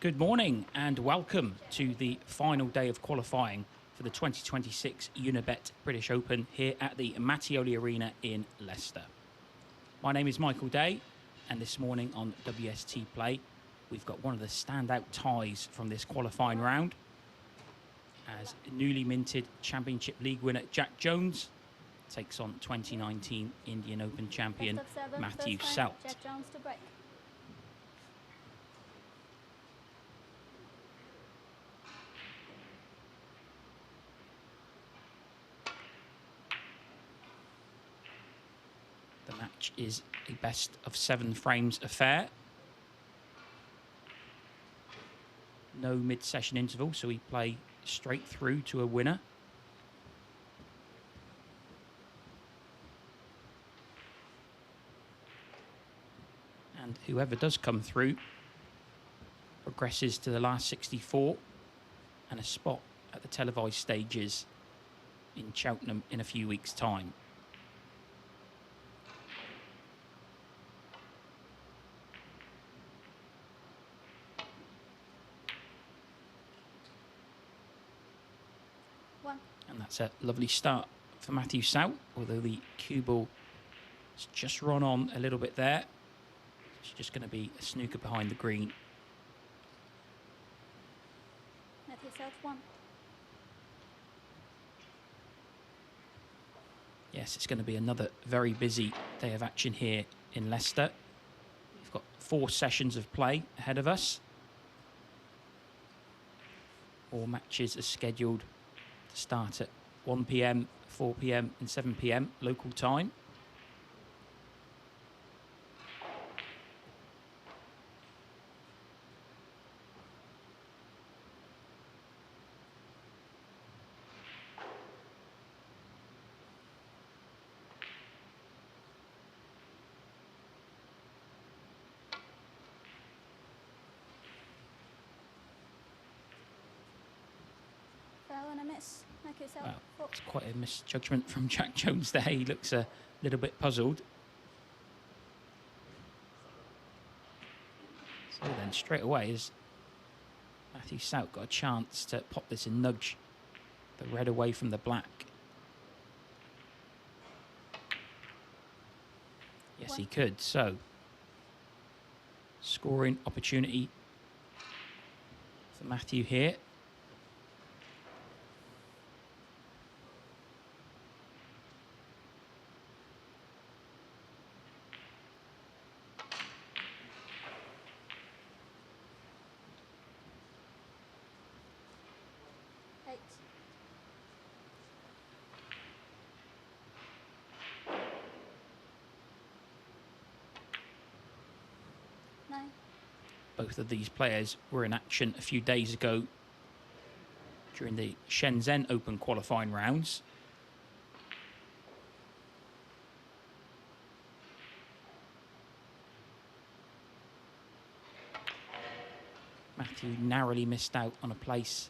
Good morning and welcome to the final day of qualifying for the 2026 Unibet British Open here at the Mattioli Arena in Leicester. My name is Michael Day, and this morning on WST Play we've got one of the standout ties from this qualifying round as newly minted Championship League winner Jack Jones takes on 2019 Indian Open champion Matthew Selt. Jack Jones to break. The match is a best of 7 frames affair. No mid-session interval, so we play straight through to a winner. And whoever does come through progresses to the last 64 and a spot at the televised stages in Cheltenham in a few weeks' time. And that's a lovely start for Matthew Selt, although the cue ball has just run on a little bit there. It's just going to be a snooker behind the green. Matthew Selt 1. Yes, it's going to be another very busy day of action here in Leicester. We've got 4 sessions of play ahead of us. All matches are scheduled to start at 1 p.m, 4 p.m. and 7 p.m. local time. And a miss. Matthew Selt. Well, it's quite a misjudgment from Jack Jones there. He looks a little bit puzzled. So then straight away as Matthew Selt got a chance to pop this and nudge the red away from the black. Yes, he could. So scoring opportunity for Matthew here. Both of these players were in action a few days ago during the Shenzhen Open qualifying rounds. Matthew narrowly missed out on a place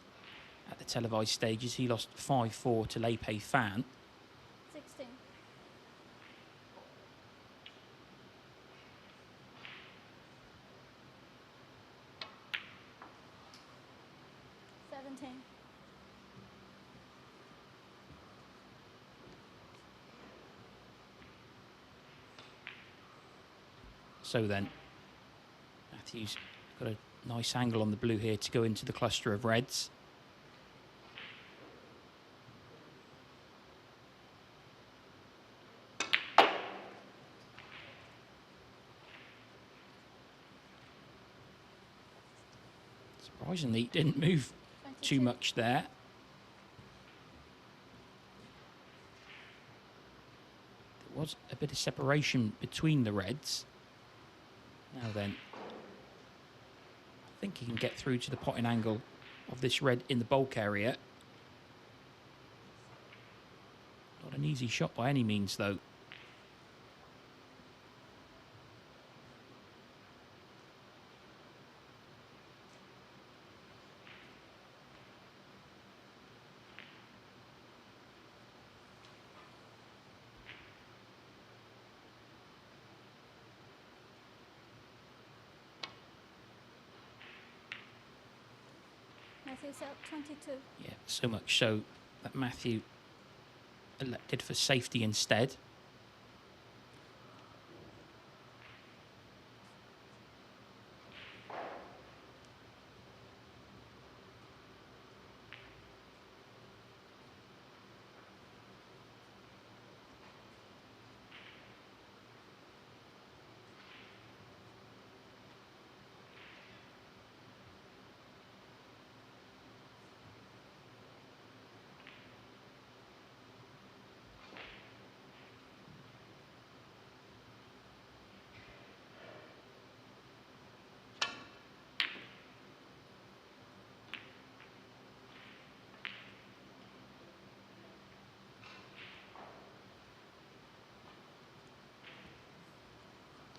at the televised stages. He lost 5-4 to Lei Pei Fan. 16. 17. So then, Matthew's got a nice angle on the blue here to go into the cluster of reds. Surprisingly, didn't move 22. too much there. There was a bit of separation between the reds. Now then, I think he can get through to the potting angle of this red in the bulk area. Not an easy shot by any means, though. Matthew Selt 22. Yeah, so much so that Matthew elected for safety instead.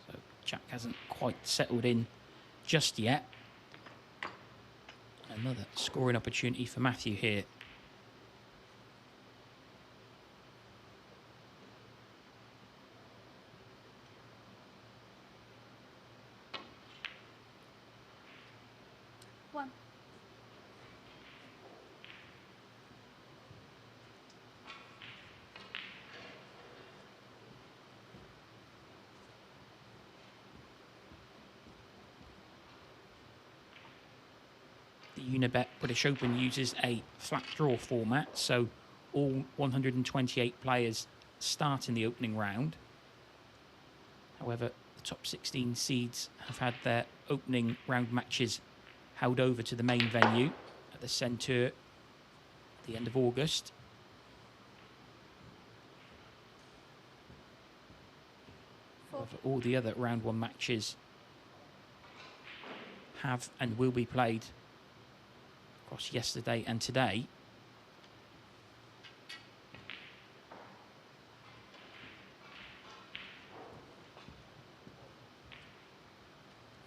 So Jack hasn't quite settled in just yet. Another scoring opportunity for Matthew here. One. The Unibet British Open uses a flat draw format, so all 128 players start in the opening round. However, the top 16 seeds have had their opening round matches held over to the main venue at the Centre at the end of August. However, all the other round one matches have and will be played across yesterday and today.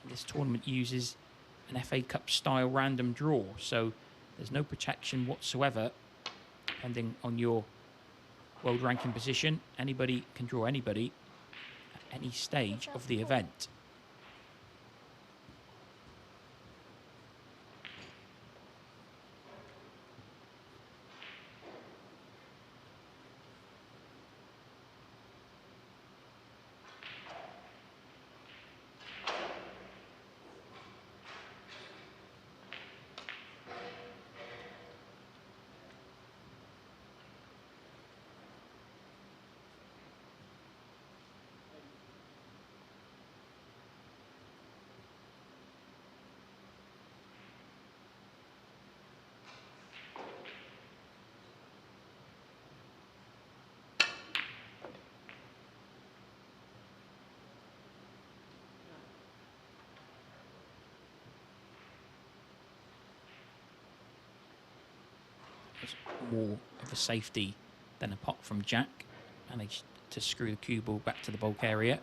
This tournament uses an FA Cup style random draw, so there's no protection whatsoever depending on your world ranking position. Anybody can draw anybody at any stage of the event. More of a safety than a pot from Jack. Managed to screw the cue ball back to the bulk area.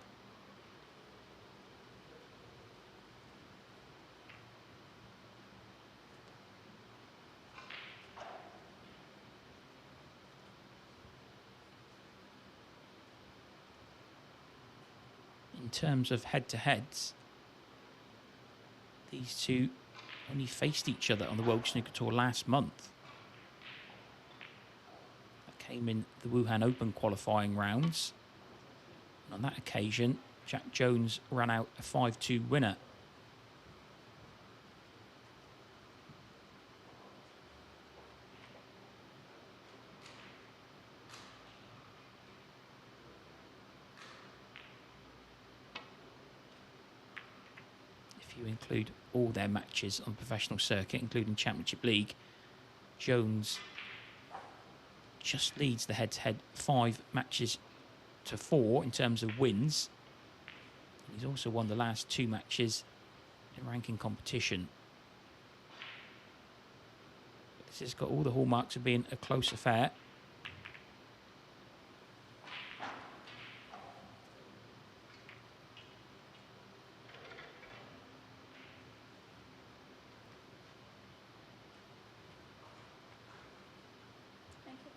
In terms of head-to-heads, these two only faced each other on the World Snooker Tour last month. Came in the Wuhan Open qualifying rounds. And on that occasion, Jack Jones ran out a 5-2 winner. If you include all their matches on the professional circuit, including Championship League, Jones just leads the head-to-head 5 matches to 4 in terms of wins. He's also won the last 2 matches in ranking competition. But this has got all the hallmarks of being a close affair. Thank you.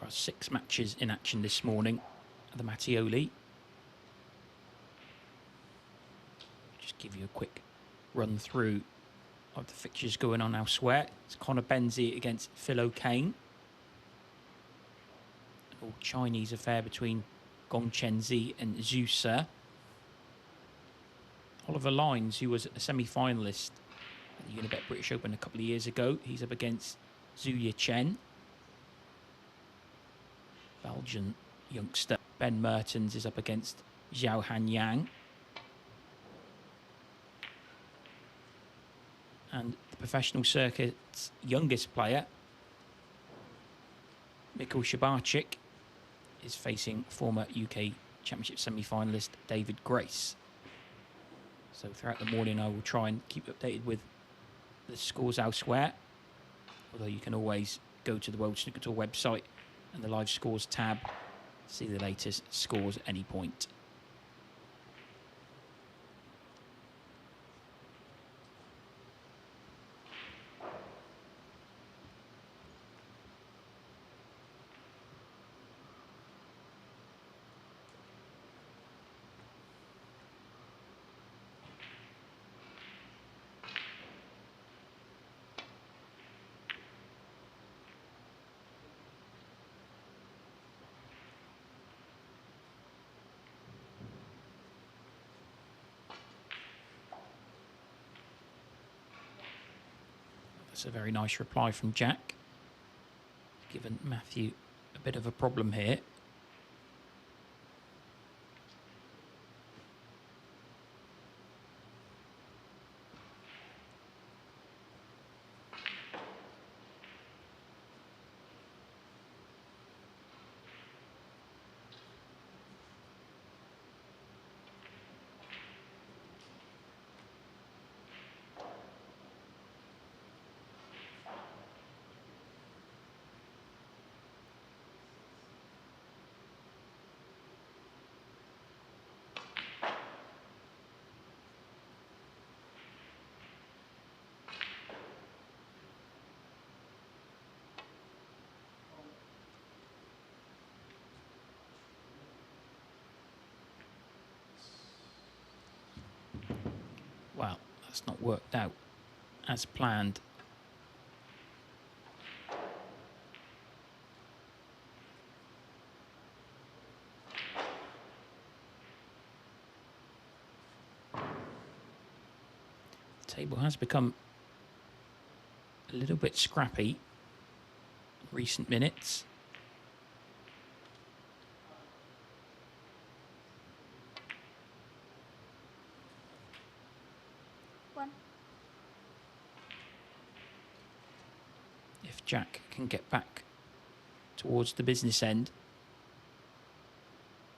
There are 6 matches in action this morning at the Mattioli. Just give you a quick run through of the fixtures going on elsewhere. It's Conor Benzie against Phil O'Kane. An all Chinese affair between Gong Chenzi and Zhu Se. Oliver Lines, who was a semi-finalist at the Unibet British Open a couple of years ago, he's up against Zhu Yichen. Belgian youngster Ben Mertens is up against Zhao Hanyang. And the professional circuit's youngest player, Mikhail Shabarchik, is facing former UK Championship semi-finalist David Grace. So throughout the morning I will try and keep you updated with the scores elsewhere. Although you can always go to the World Snooker Tour website and the live scores tab to see the latest scores at any point. That's a very nice reply from Jack. Given Matthew a bit of a problem here. Well, that's not worked out as planned. The table has become a little bit scrappy in recent minutes. If Jack can get back towards the business end,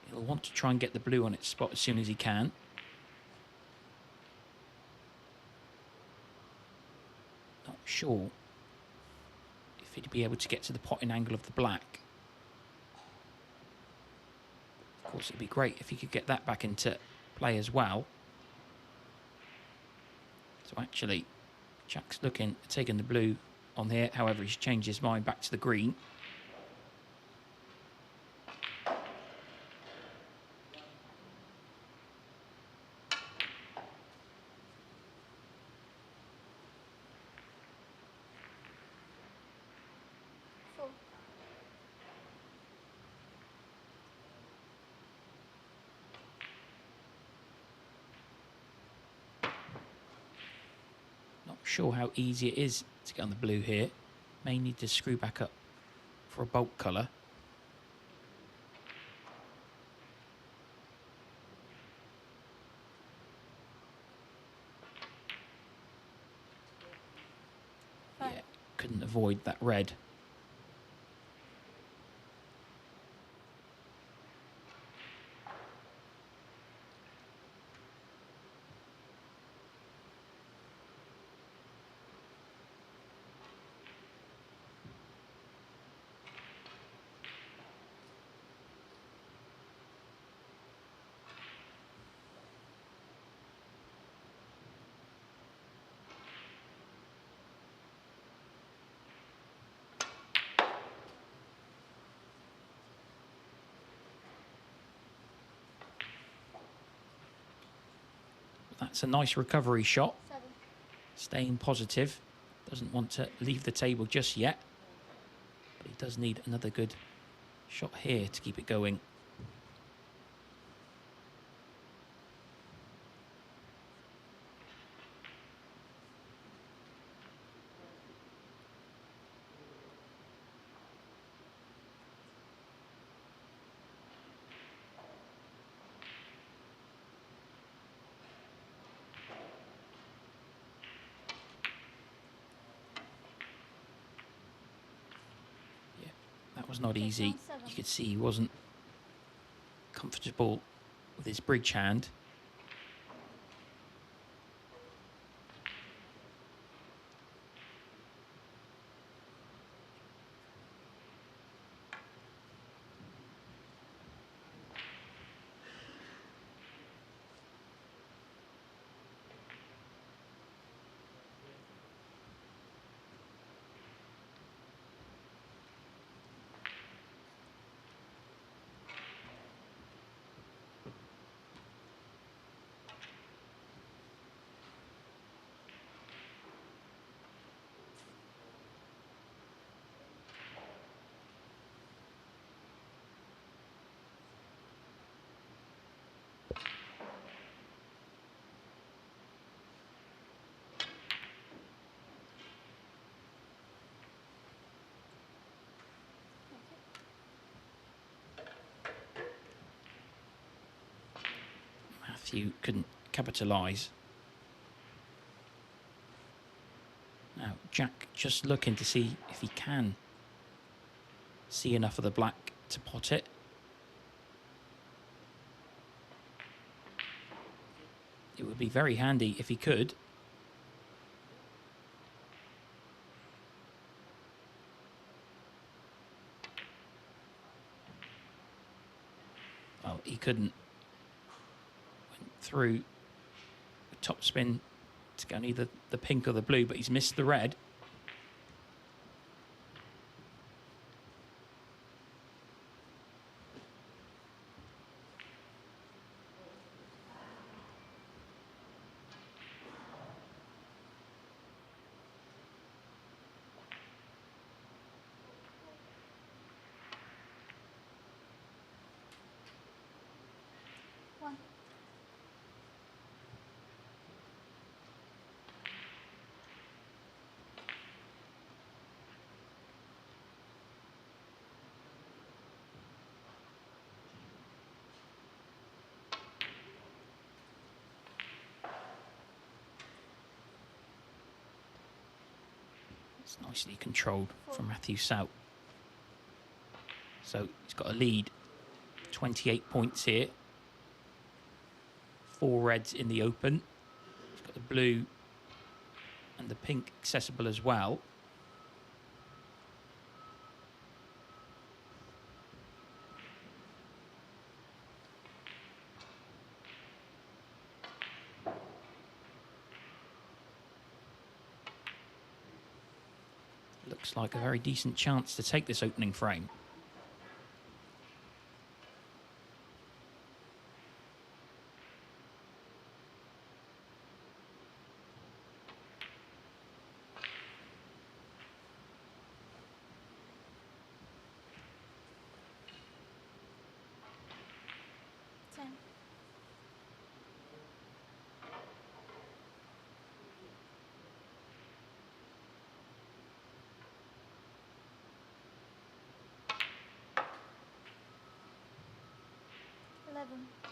he'll want to try and get the blue on its spot as soon as he can. Not sure if he'd be able to get to the potting angle of the black. Of course, it'd be great if he could get that back into play as well. So actually, Jack's looking at taking the blue on here. However, he's changed his mind back to the green. Not sure how easy it is to get on the blue here. May need to screw back up for a bulk colour. Yeah, couldn't avoid that red. That's a nice recovery shot. 7. Staying positive. Doesn't want to leave the table just yet. But he does need another good shot here to keep it going. That was not easy. You could see he wasn't comfortable with his bridge hand. Matthew couldn't capitalise. Now Jack just looking to see if he can see enough of the black to pot it. It would be very handy if he could. Well, he couldn't. Went through the top spin to go either the pink or the blue, but he's missed the red. It's nicely controlled from Matthew Selt. So he's got a lead, 28 points here. 4 reds in the open. He's got the blue and the pink accessible as well. Looks like a very decent chance to take this opening frame.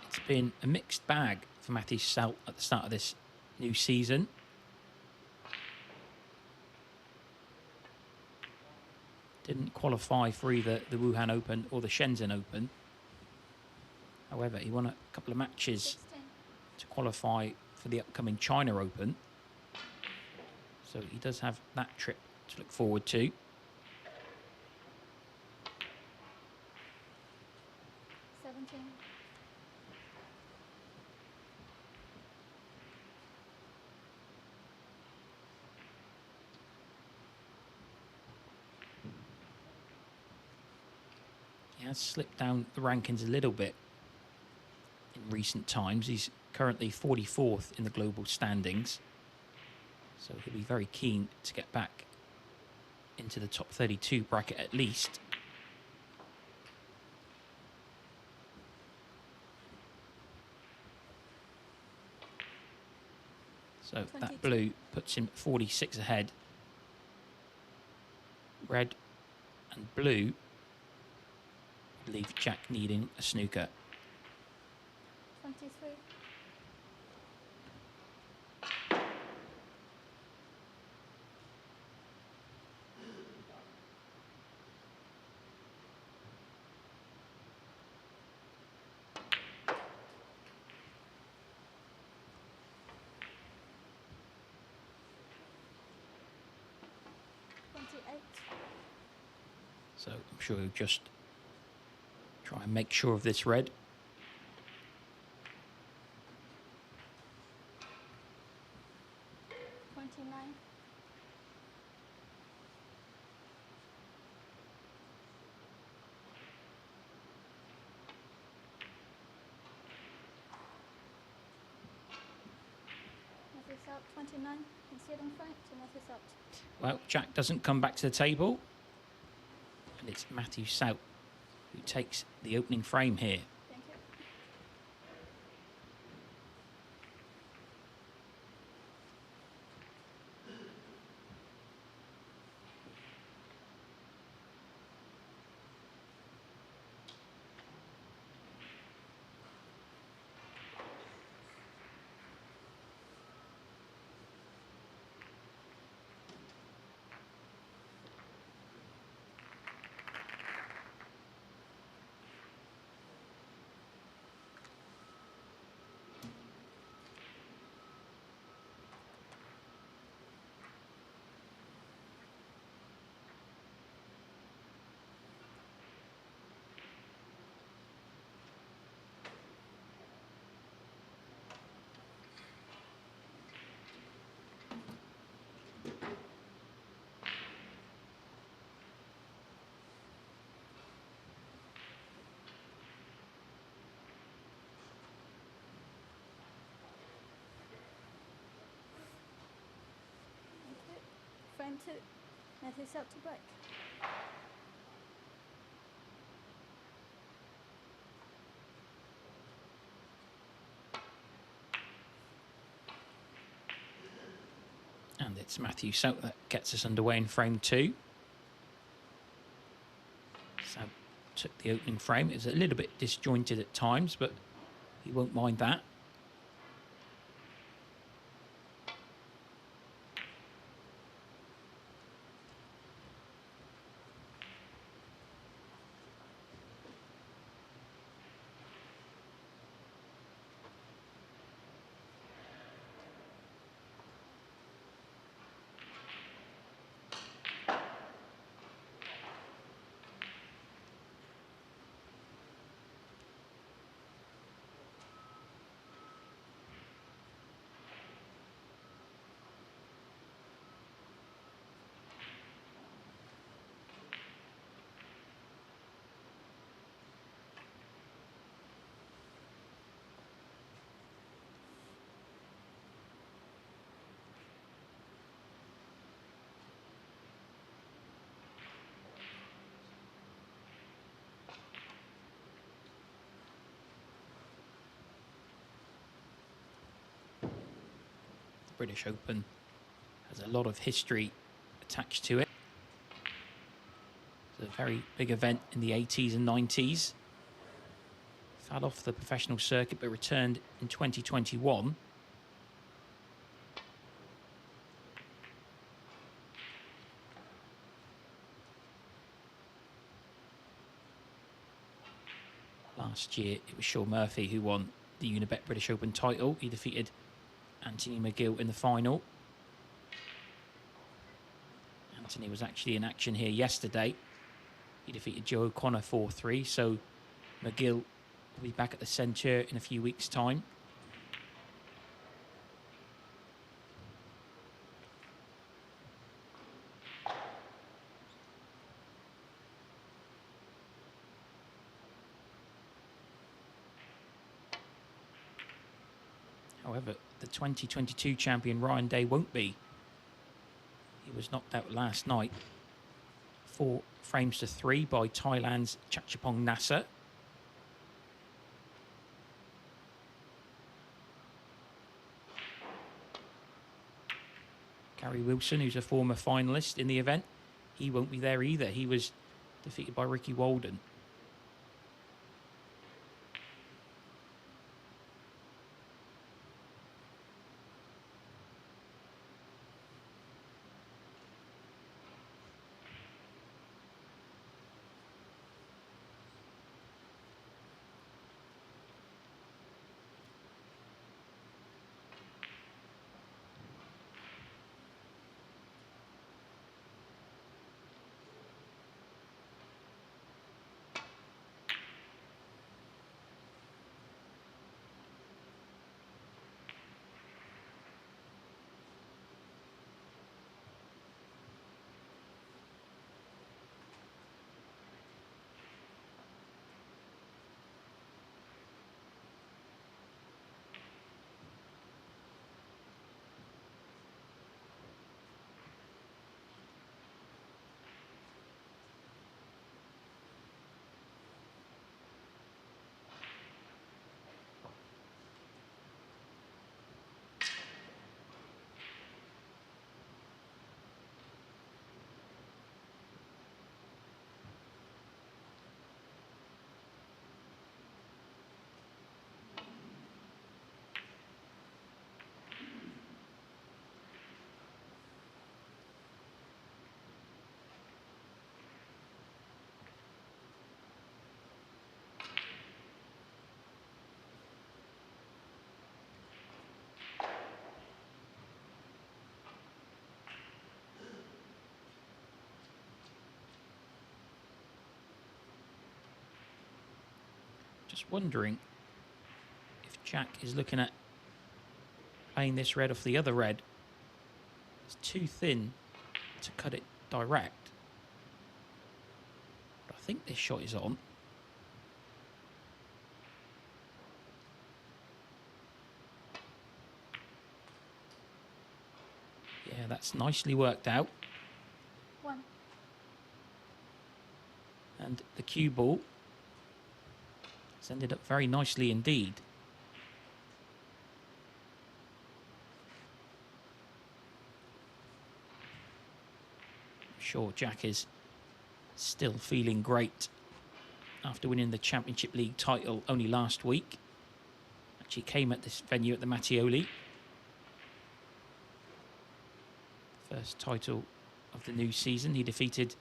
It's been a mixed bag for Matthew Selt at the start of this new season. Didn't qualify for either the Wuhan Open or the Shenzhen Open. However, he won a couple of matches to qualify for the upcoming China Open. So he does have that trip to look forward to. He has slipped down the rankings a little bit in recent times. He's currently 44th in the global standings. So he'll be very keen to get back into the top 32 bracket at least. So 22. that blue puts him 46 ahead. Red and blue leave Jack needing a snooker. 23. So I'm sure he'll just try and make sure of this red. Selt 29. Conceding front to Matthew Selt. Well, Jack doesn't come back to the table. And it's Matthew Selt who takes the opening frame here. Thank you. Frame 2. Matthew Selt to break. And it's Matthew Selt that gets us underway in frame 2. Selt took the opening frame. It was a little bit disjointed at times, but he won't mind that. British Open has a lot of history attached to it. It's a very big event in the 80s and 90s. Fell off the professional circuit but returned in 2021. Last year it was Shaw Murphy who won the Unibet British Open title. He defeated Anthony McGill in the final. Anthony was actually in action here yesterday. He defeated Joe O'Connor 4-3, so McGill will be back at the centre in a few weeks' time. However, the 2022 champion Ryan Day won't be. He was knocked out last night, 4-3 by Thailand's Chachapong Nasa. Gary Wilson, who's a former finalist in the event, he won't be there either. He was defeated by Ricky Walden. Just wondering if Jack is looking at playing this red off the other red. It's too thin to cut it direct. But I think this shot is on. Yeah, that's nicely worked out. One. And the cue ball has ended up very nicely indeed. I'm sure Jack is still feeling great after winning the Championship League title only last week. Actually came at this venue at the Mattioli. First title of the new season. He defeated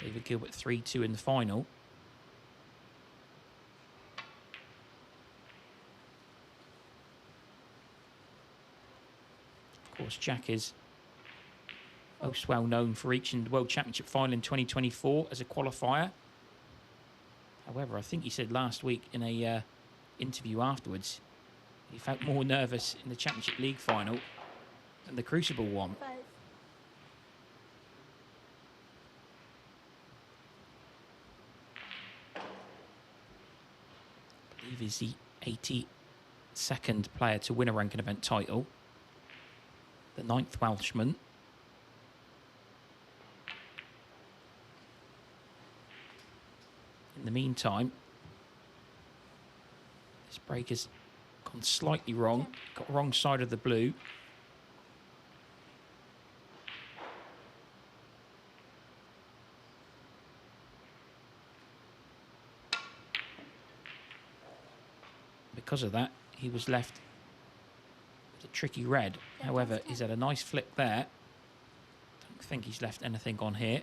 David Gilbert 3-2 in the final. Of course, Jack is most well known for reaching the World Championship final in 2024 as a qualifier. However, I think he said last week in a interview afterwards, he felt more nervous in the Championship League final than the Crucible one. 5. I believe he's the 82nd player to win a ranking event title. The 9th Welshman. In the meantime, this break has gone slightly wrong. Got wrong side of the blue. Because of that, he was left with a tricky red. However, he's had a nice flick there. Don't think he's left anything on here.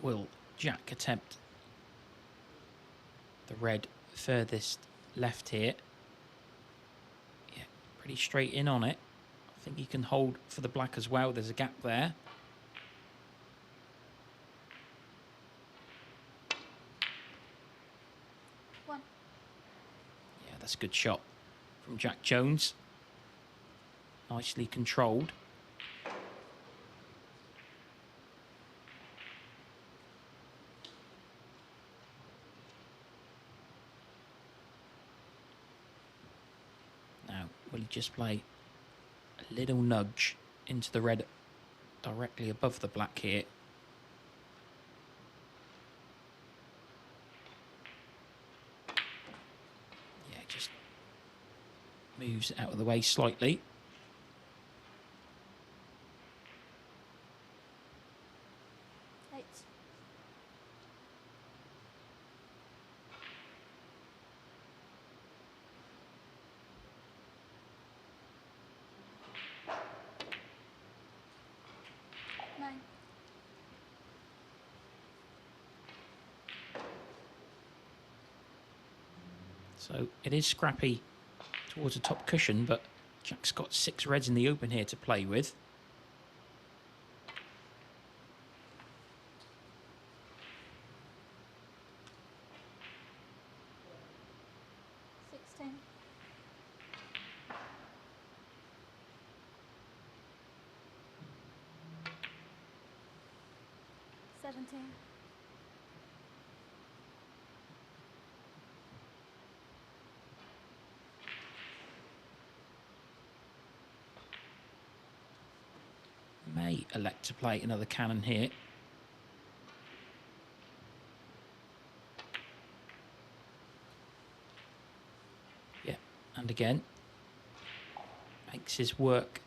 will Jack attempt the red furthest left here? Yeah, pretty straight in on it. I think he can hold for the black as well. There's a gap there. One. Yeah, that's a good shot from Jack Jones. Nicely controlled. Now, will he just play a little nudge into the red directly above the black here? Yeah, just moves it out of the way slightly. Eight. Nine. So it is scrappy towards the top cushion, but Jack's got 6 reds in the open here to play with. 16. 17. May elect to play another cannon here. Yeah, and again, makes his work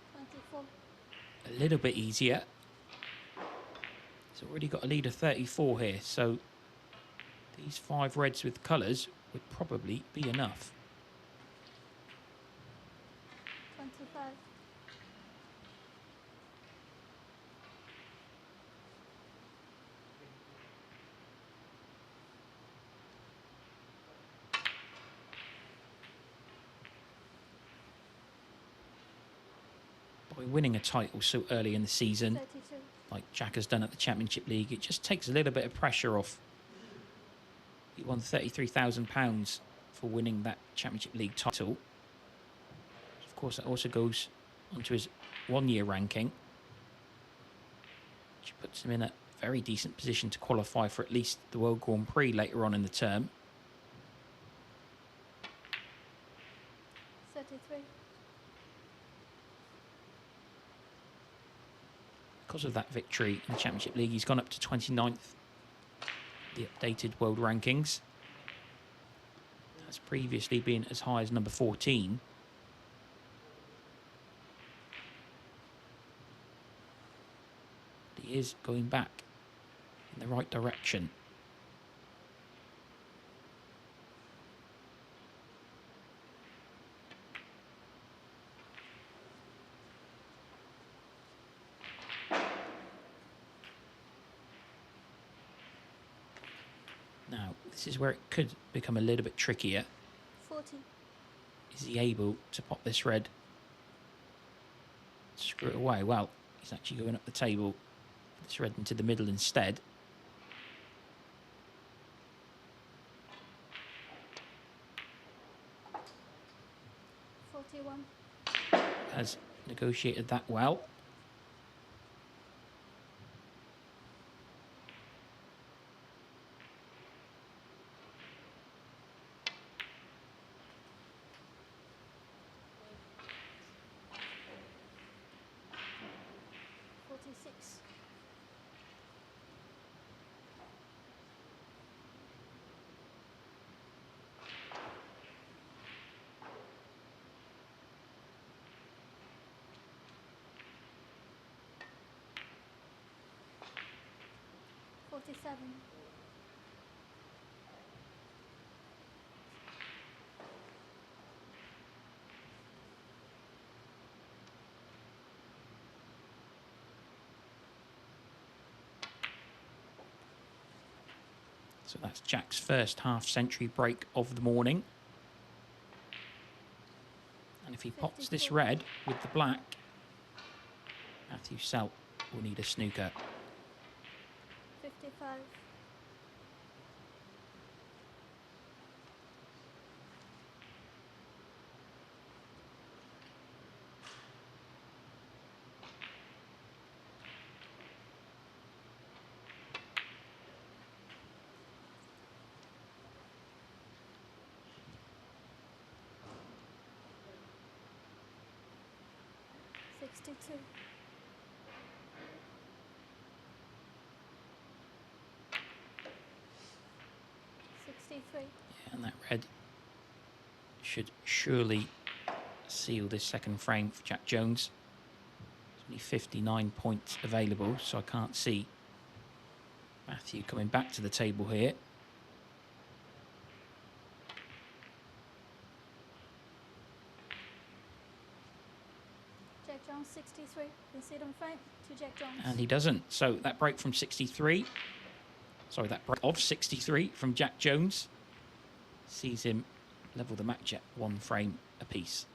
24. a little bit easier. He's already got a lead of 34 here, so these 5 reds with colours would probably be enough. 25. By winning a title so early in the season, 32. like Jack has done at the Championship League, it just takes a little bit of pressure off. He won £33,000 for winning that Championship League title. Of course, that also goes onto his one-year ranking, which puts him in a very decent position to qualify for at least the World Grand Prix later on in the term. 33. Because of that victory in the Championship League, he's gone up to 29th, the updated world rankings. That's previously been as high as number 14. But he is going back in the right direction. Now, this is where it could become a little bit trickier. 40. Is he able to pop this red? Screw it away. Well, he's actually going up the table. Put this red into the middle instead. Has negotiated that well. Seven. So that's Jack's first half-century break of the morning. And if he pots this red with the black, Matthew Selt will need a snooker. 55. 62. 63. Yeah, and that red should surely seal this second frame for Jack Jones. There's only 59 points available, so I can't see Matthew coming back to the table here. Jack Jones 63. Concede on frame to Jack Jones. And he doesn't. So that break from 63, sorry, that break of 63 from Jack Jones sees him level the match at 1 frame apiece.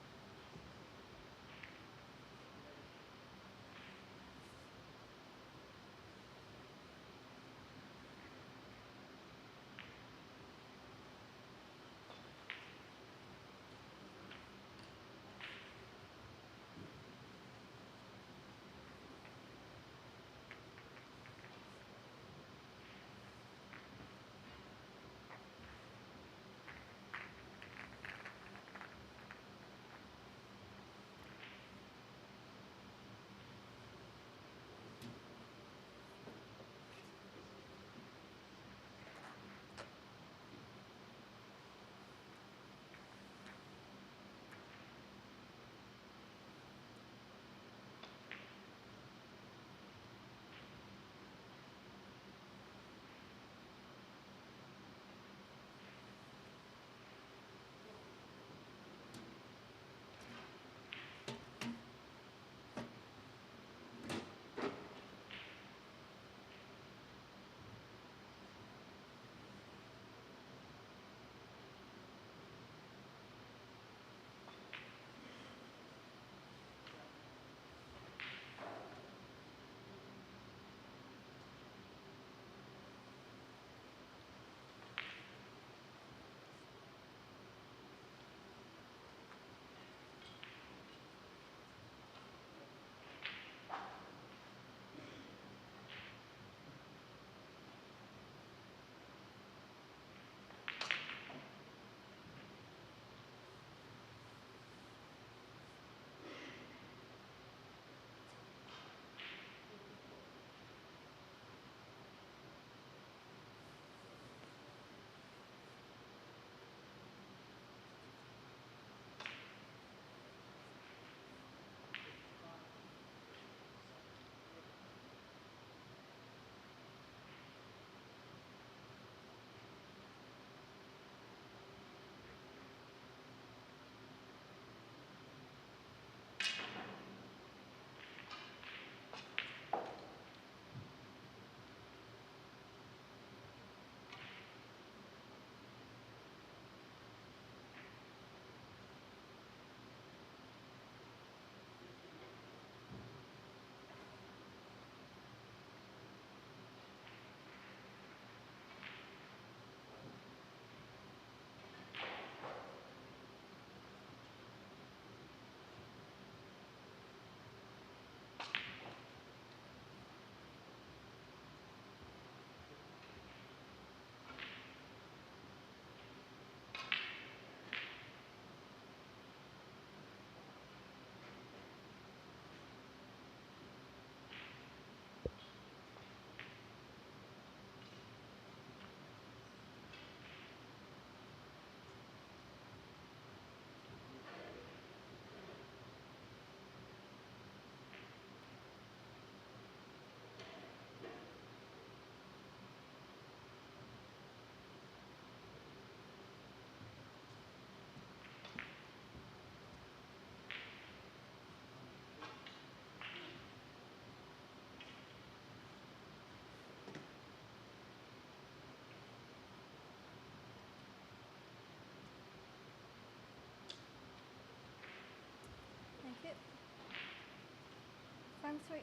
Frame 3.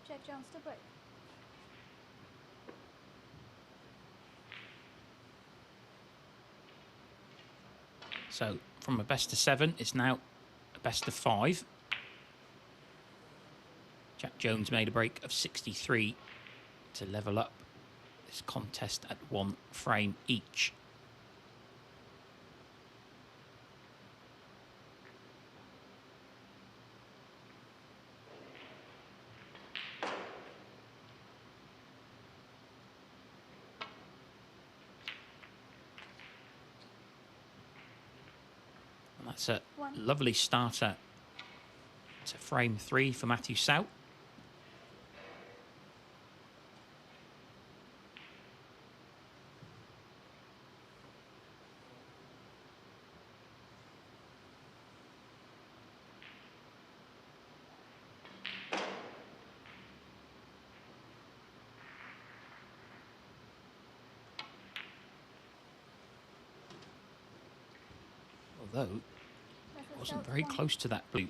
Jack Jones to break. So from a best of 7, it's now a best of 5. Jack Jones made a break of 63 to level up this contest at 1 frame each. And that's a lovely starter to frame 3 for Matthew Selt. Although it wasn't very close to that blue.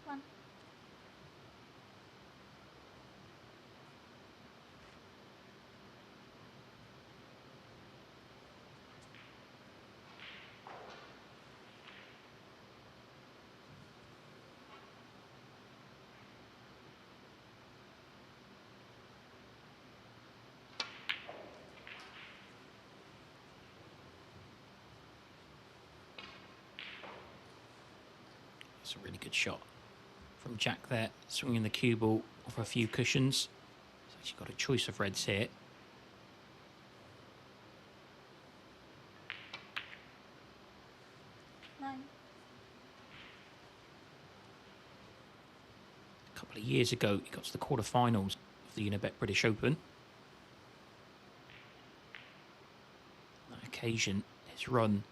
One. It's a really good shot from Jack there, swinging the cue ball off a few cushions. So she's got a choice of reds here. Nine. A couple of years ago, he got to the quarterfinals of the Unibet British Open. On that occasion, his run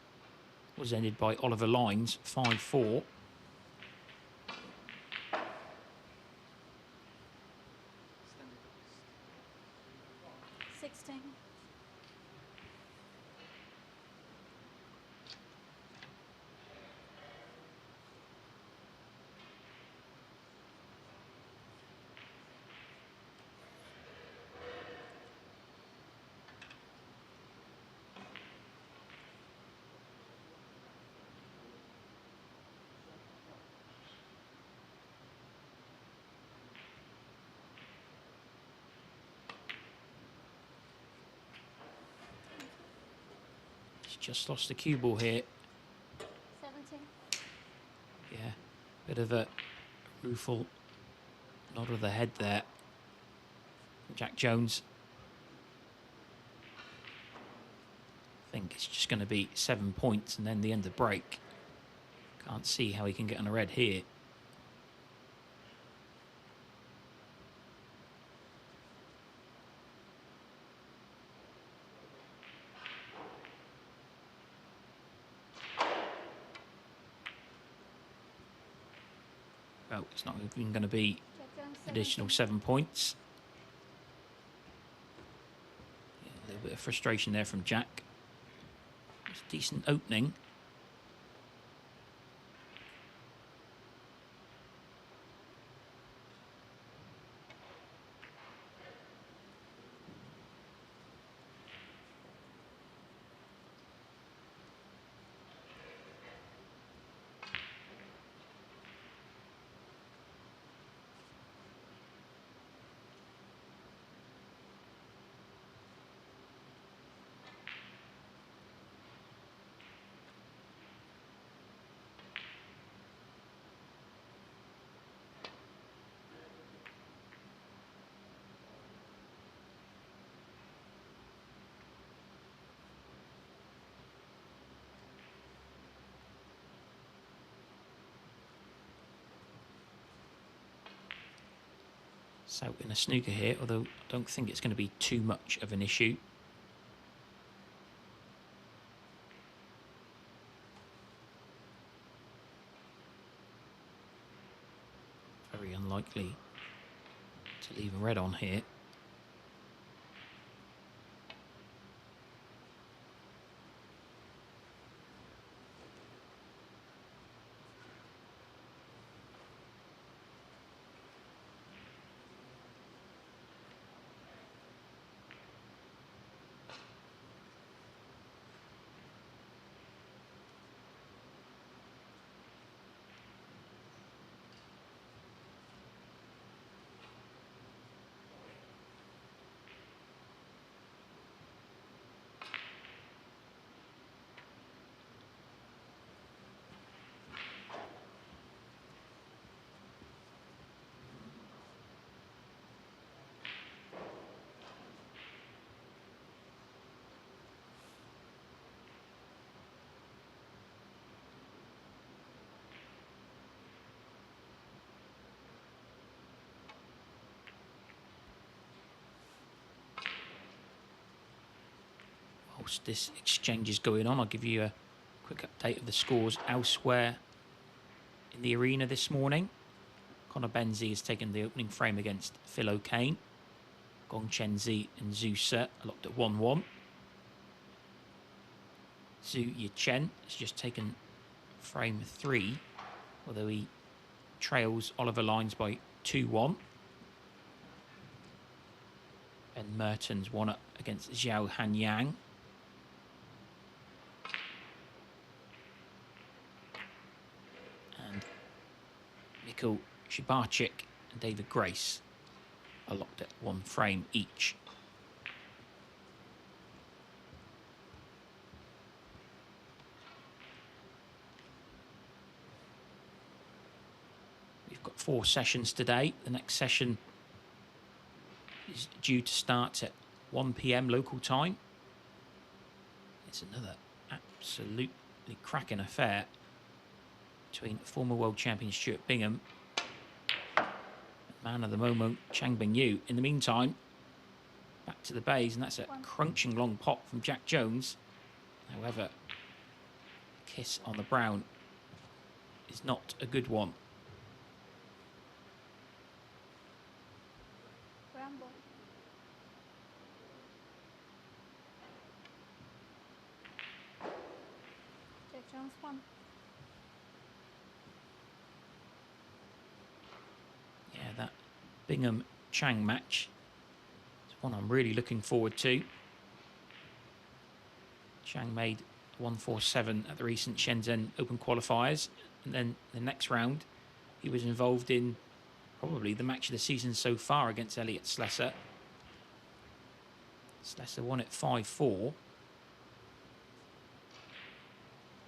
was ended by Oliver Lines, 5-4. 16. He's just lost the cue ball here. 17. Yeah, bit of a rueful nod of the head there. Jack Jones. I think it's just going to be 7 points and then the end of break. Can't see how he can get on a red here. Well, it's not even going to be additional 7 points. Yeah, a little bit of frustration there from Jack. It's a decent opening. Selt in a snooker here, although I don't think it's going to be too much of an issue. Very unlikely to leave a red on here. Whilst this exchange is going on, I'll give you a quick update of the scores elsewhere in the arena this morning. Connor Benzi has taken the opening frame against Phil O'Kane. Gong Chenzi and Zhu Se are locked at 1-1. Zhu Yichen has just taken frame 3, although he trails Oliver Lines by 2-1. Ben Mertens 1-up against Zhao Hanyang. And Mikhail Shibarchik and David Grace are locked at 1 frame each. We've got 4 sessions today. The next session is due to start at 1 p.m. local time. It's another absolutely cracking affair between former world champion Stuart Bingham and man of the moment Chang Bingyu. In the meantime, back to the bays, and that's a crunching long pot from Jack Jones. However, kiss on the brown is not a good one. Ramble. Jack Jones 1. Yeah, that Bingham-Chang match is one I'm really looking forward to. Chang made 147 at the recent Shenzhen Open qualifiers, and then the next round he was involved in probably the match of the season so far against Elliot Slesser. Slesser won it 5-4.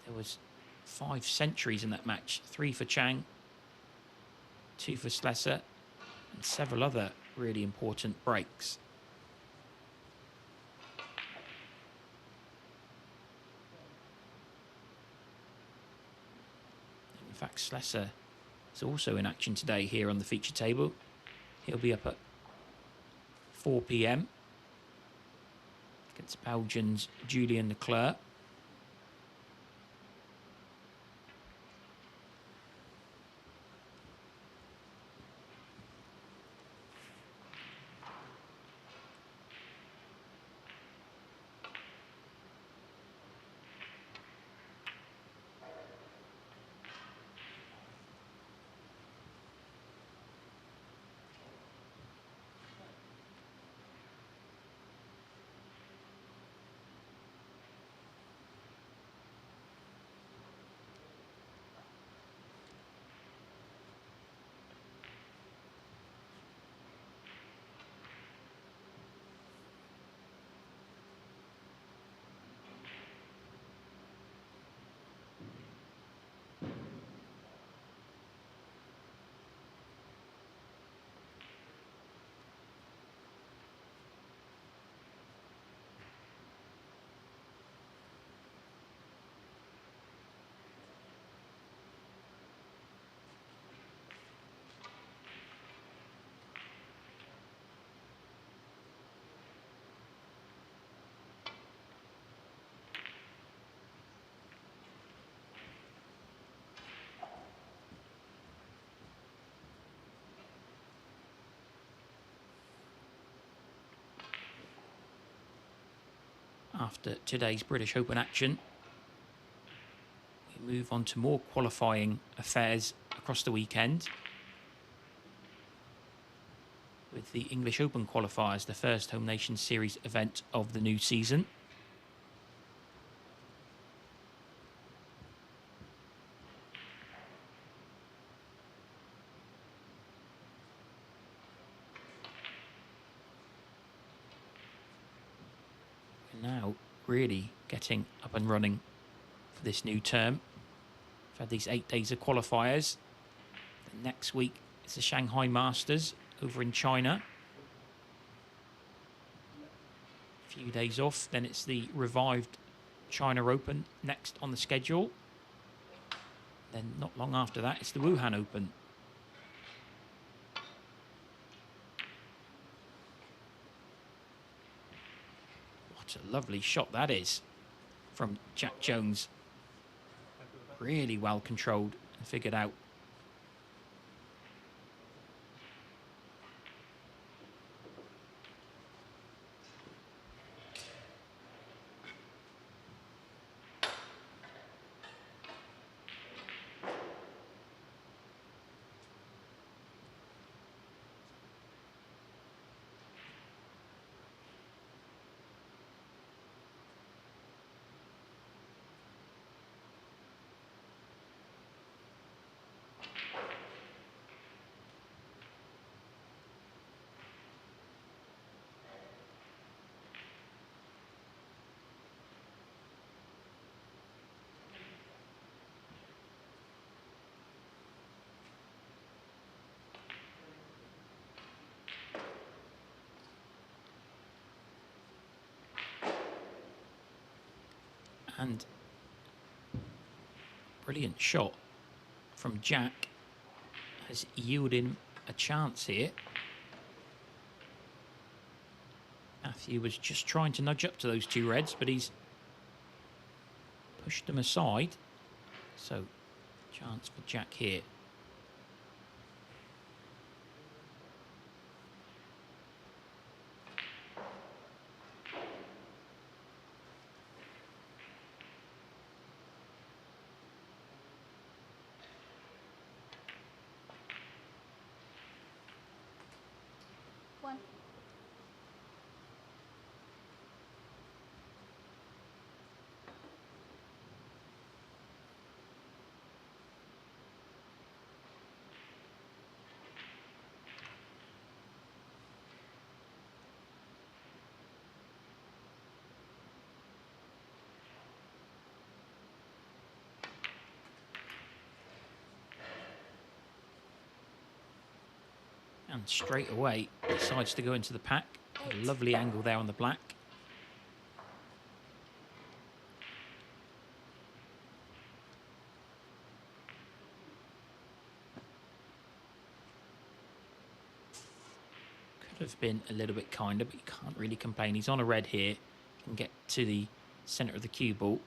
There was 5 centuries in that match, 3 for Chang, 2 for Slesser, and several other really important breaks. In fact, Slesser is also in action today here on the feature table. He'll be up at 4 p.m. against Belgian's Julian Leclerc. after today's British Open action. We move on to more qualifying affairs across the weekend, with the English Open qualifiers, the first Home Nations Series event of the new season. We're now really getting up and running for this new term. We've had these 8 days of qualifiers. And next week it's the Shanghai Masters over in China. A few days off, then it's the revived China Open next on the schedule. Then not long after that, it's the Wuhan Open. What a lovely shot that is from Jack Jones. Really well controlled and figured out. And brilliant shot from Jack has yielded him a chance here. Matthew was just trying to nudge up to those two reds, but he's pushed them aside. So, chance for Jack here. One. And straight away decides to go into the pack. A lovely angle there on the black. Could have been a little bit kinder, but you can't really complain. He's on a red here. Can get to the centre of the cue ball.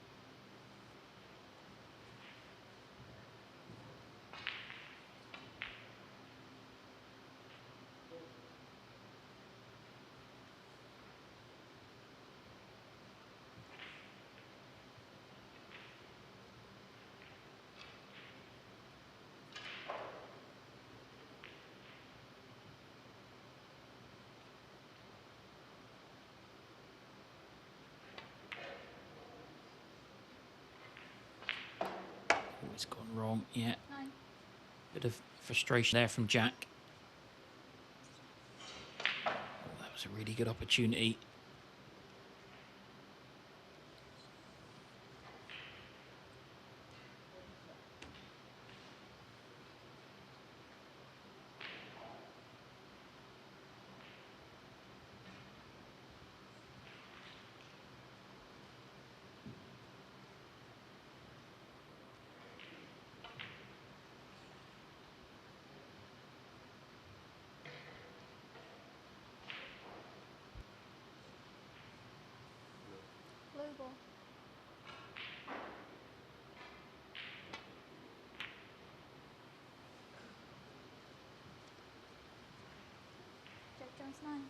It's gone wrong, yeah. 9. Bit of frustration there from Jack. Oh, that was a really good opportunity. Blue ball. Jack Jones 9.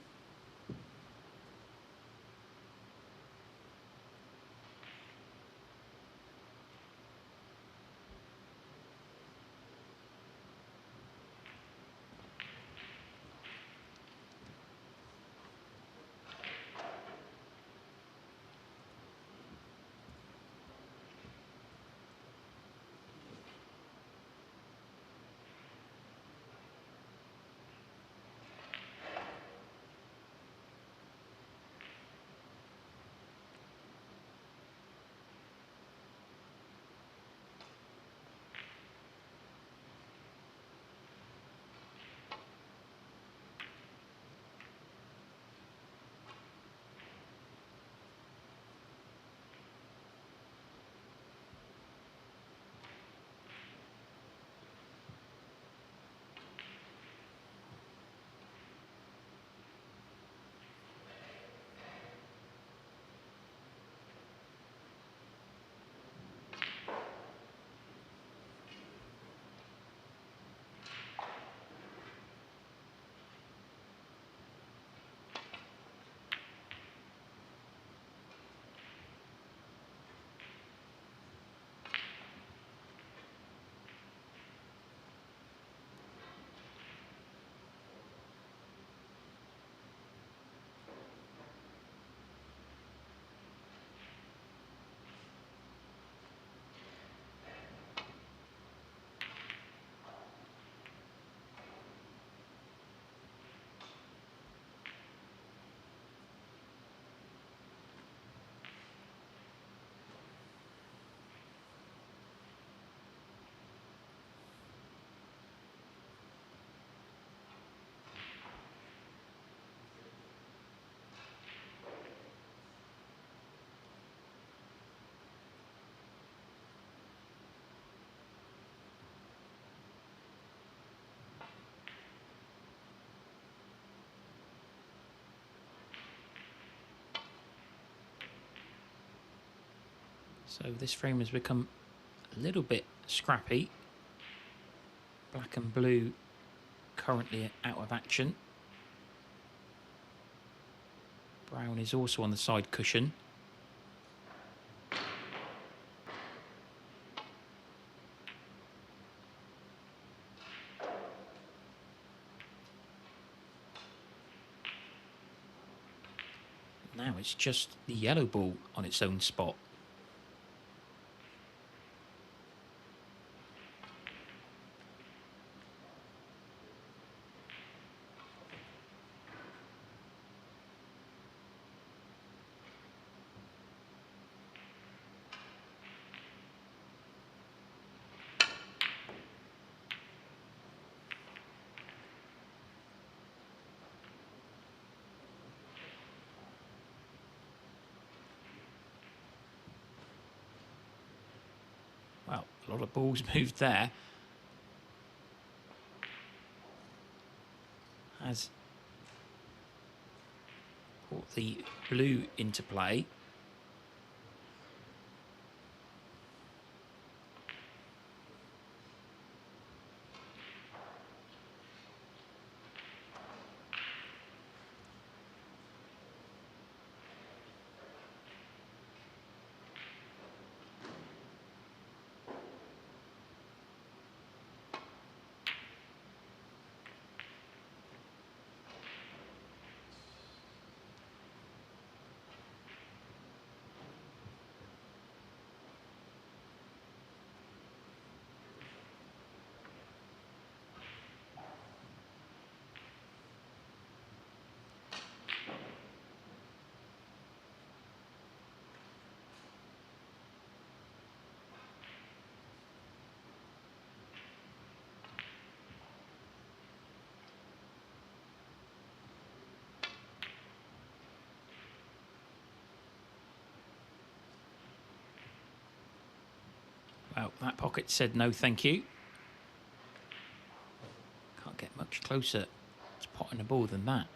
So this frame has become a little bit scrappy. Black and blue currently out of action. Brown is also on the side cushion. Now it's just the yellow ball on its own spot. Well, a lot of balls moved there. Has brought the blue into play. Well, that pocket said no thank you. Can't get much closer to potting a ball than that.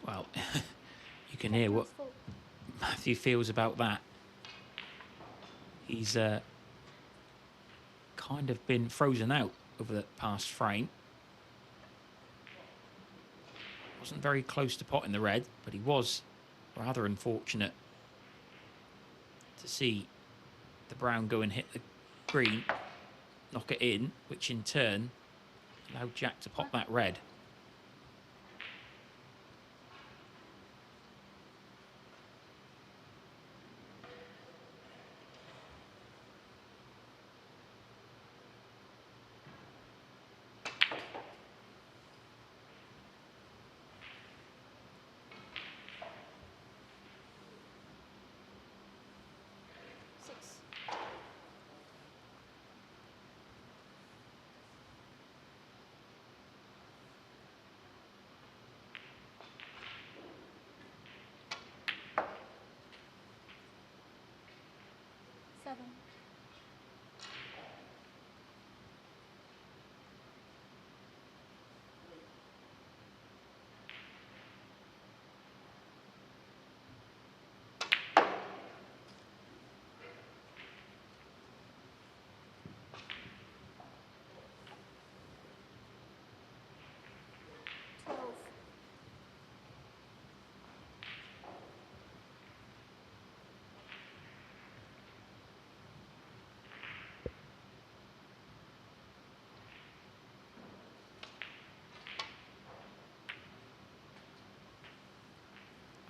Well, you can hear what Matthew feels about that. He's kind of been frozen out over the past frame. Wasn't very close to potting the red, but he was rather unfortunate to see the brown go and hit the green, knock it in, which in turn allowed Jack to pot that red. Seven.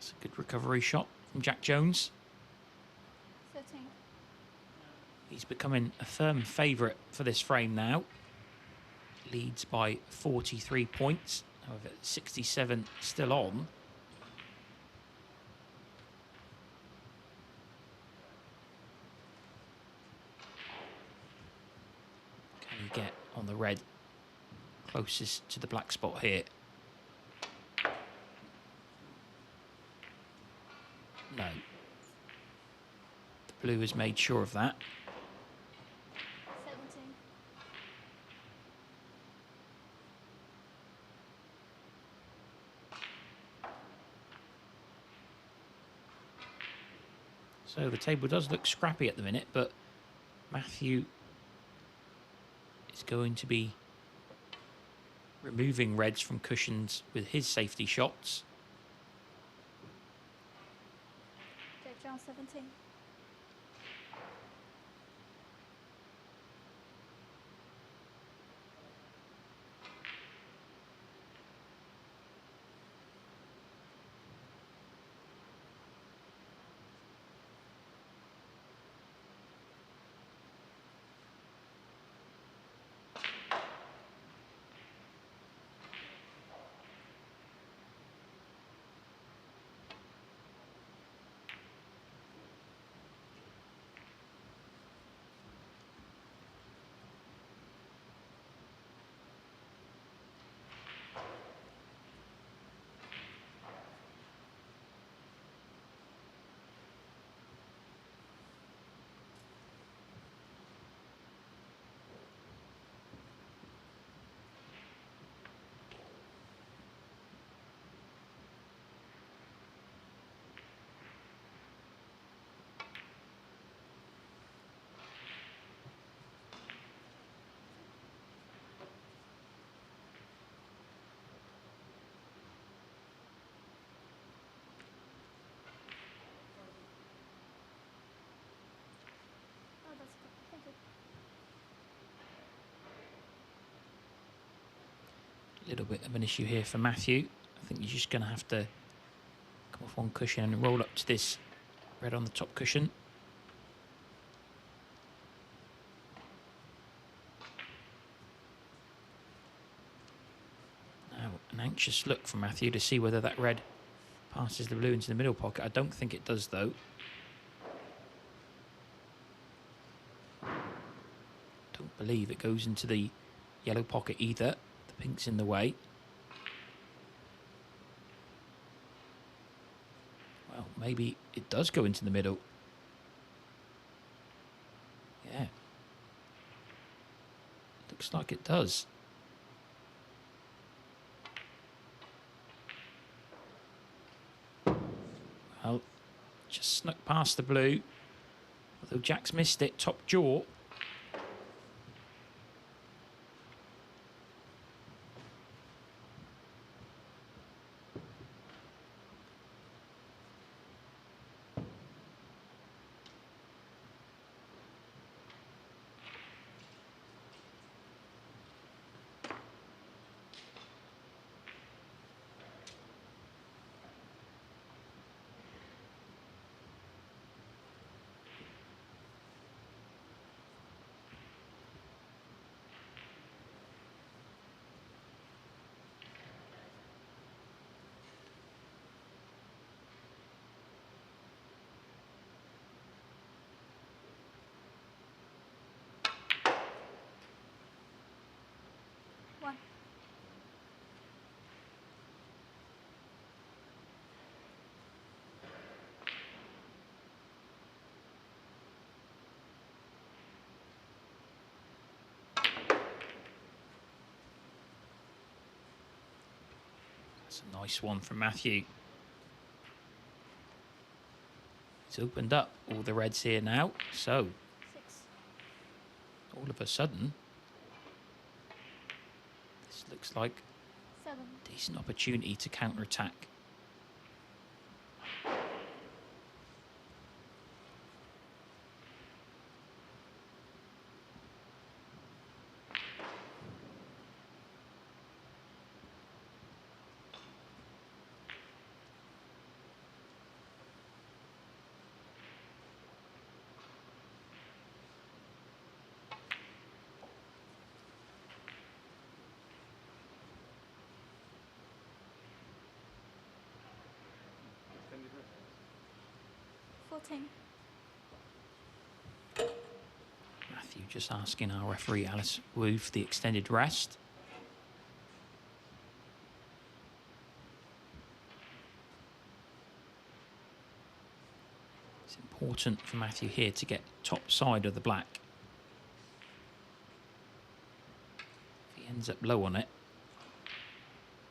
That's a good recovery shot from Jack Jones. 13. He's becoming a firm favourite for this frame now. leads by 43 points. However, 67 still on. Can he get on the red closest to the black spot here? No. The blue has made sure of that. 17. So the table does look scrappy at the minute, but Matthew is going to be removing reds from cushions with his safety shots. Jack John 17. Oh, that's good. Thank you. A little bit of an issue here for Matthew. I think he's just going to have to come off one cushion and roll up to this red on the top cushion. Now, an anxious look from Matthew to see whether that red passes the blue into the middle pocket. I don't think it does, though. Don't believe it goes into the yellow pocket either. The pink's in the way. Well, maybe it does go into the middle. Yeah. Looks like it does. Well, just snuck past the blue. Although Jack's missed it, top jaw. One. That's a nice one from Matthew. He's opened up all the reds here now. So, 6. all of a sudden, this looks like 7. a decent opportunity to counter-attack. 14. Matthew just asking our referee Alice Wu for the extended rest. It's important for Matthew here to get top side of the black. If he ends up low on it,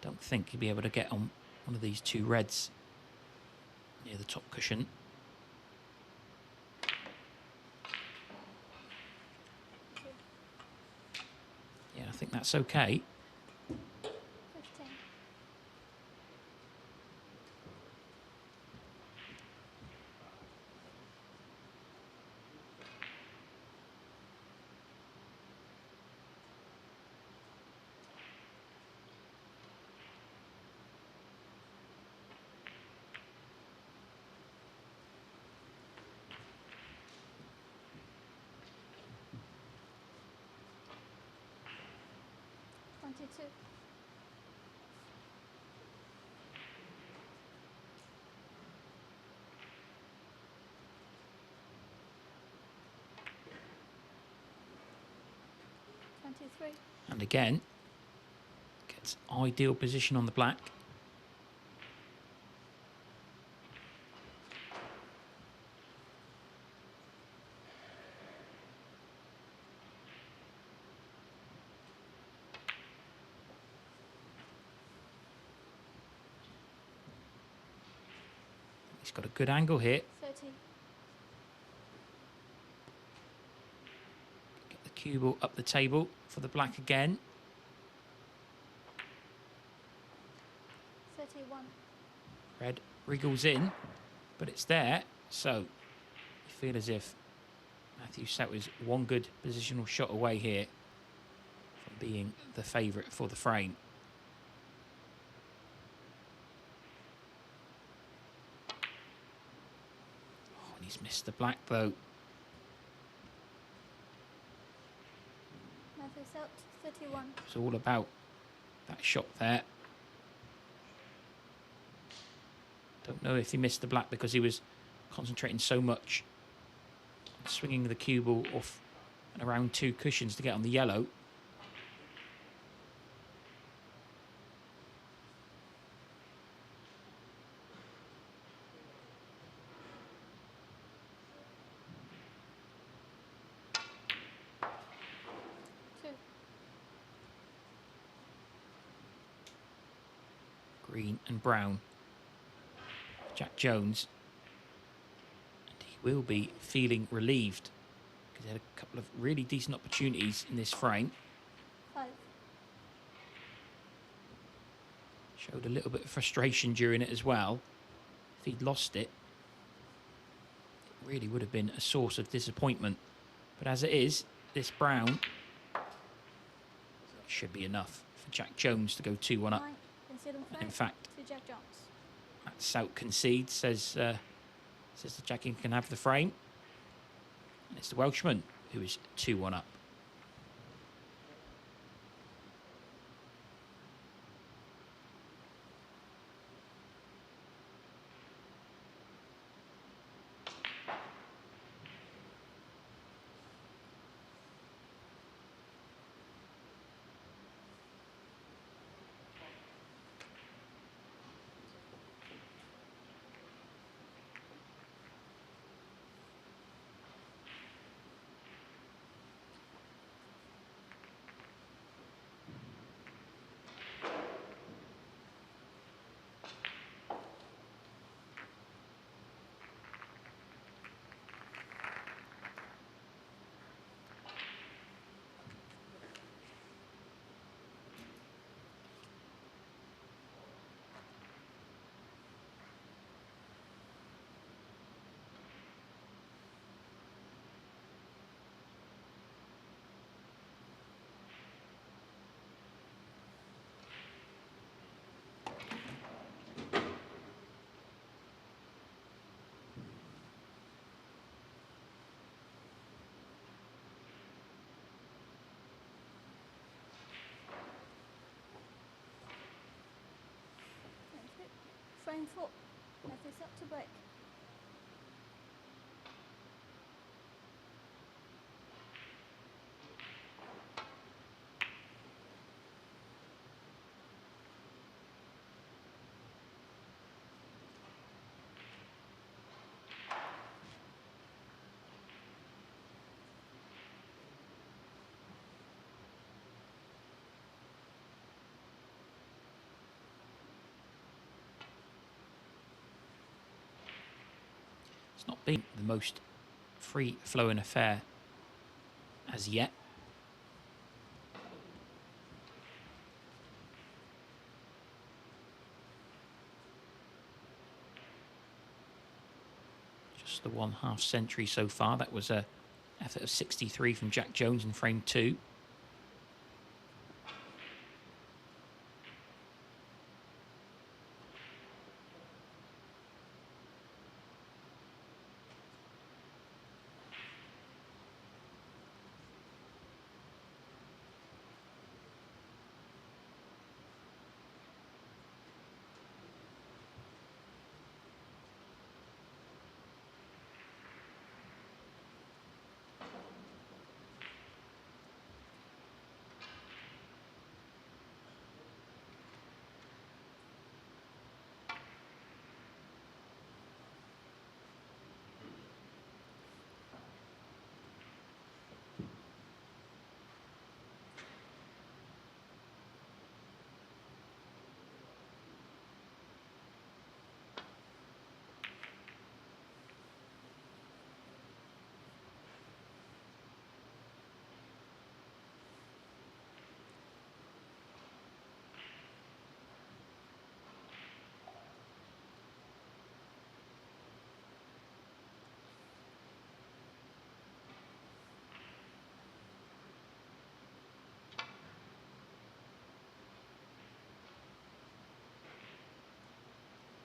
don't think he'll be able to get on one of these two reds near the top cushion. Yeah, I think that's okay. 15. Two. 23. And again, gets ideal position on the black. He's got a good angle here. 30. Get the cue ball up the table for the black again. 31. Red wriggles in, but it's there. So you feel as if Matthew Selt is one good positional shot away here from being the favourite for the frame. Oh, and he's missed the black though. Matthew Selt, 31. It's all about that shot there. Don't know if he missed the black because he was concentrating so much on swinging the cue ball off and around two cushions to get on the yellow. Two. Green and brown. Jack Jones, and he will be feeling relieved because he had a couple of really decent opportunities in this frame. 5. Showed a little bit of frustration during it as well. If he'd lost it, it really would have been a source of disappointment. But as it is, this brown should be enough for Jack Jones to go 2-1 up. 9. In fact, To Jack Jones. Matt Selt concedes, says that Jackie can have the frame. And it's the Welshman who is 2-1 up. Frame 4. Matthew Selt to break. It's not been the most free-flowing affair as yet. Just the 1/2 century so far. That was a effort of 63 from Jack Jones in frame 2.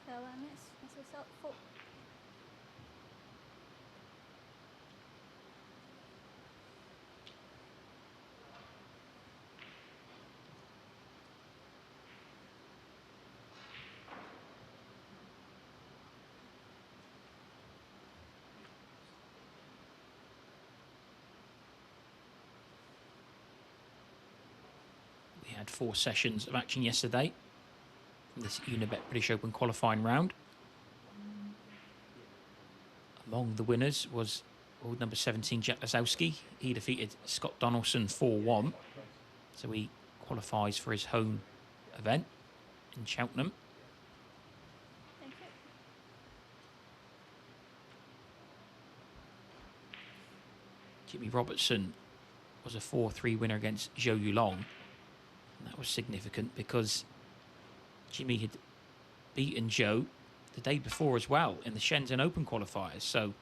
Fair one, Mr. Selt, 4. We had 4 sessions of action yesterday from this Unibet British Open qualifying round. Among the winners was world number 17, Jack Lazowski. He defeated Scott Donaldson 4-1. So he qualifies for his home event in Cheltenham. Thank you. Jimmy Robertson was a 4-3 winner against Zhou Yulong. And that was significant because Jimmy had beaten Zhou the day before as well in the Shenzhen Open qualifiers. So,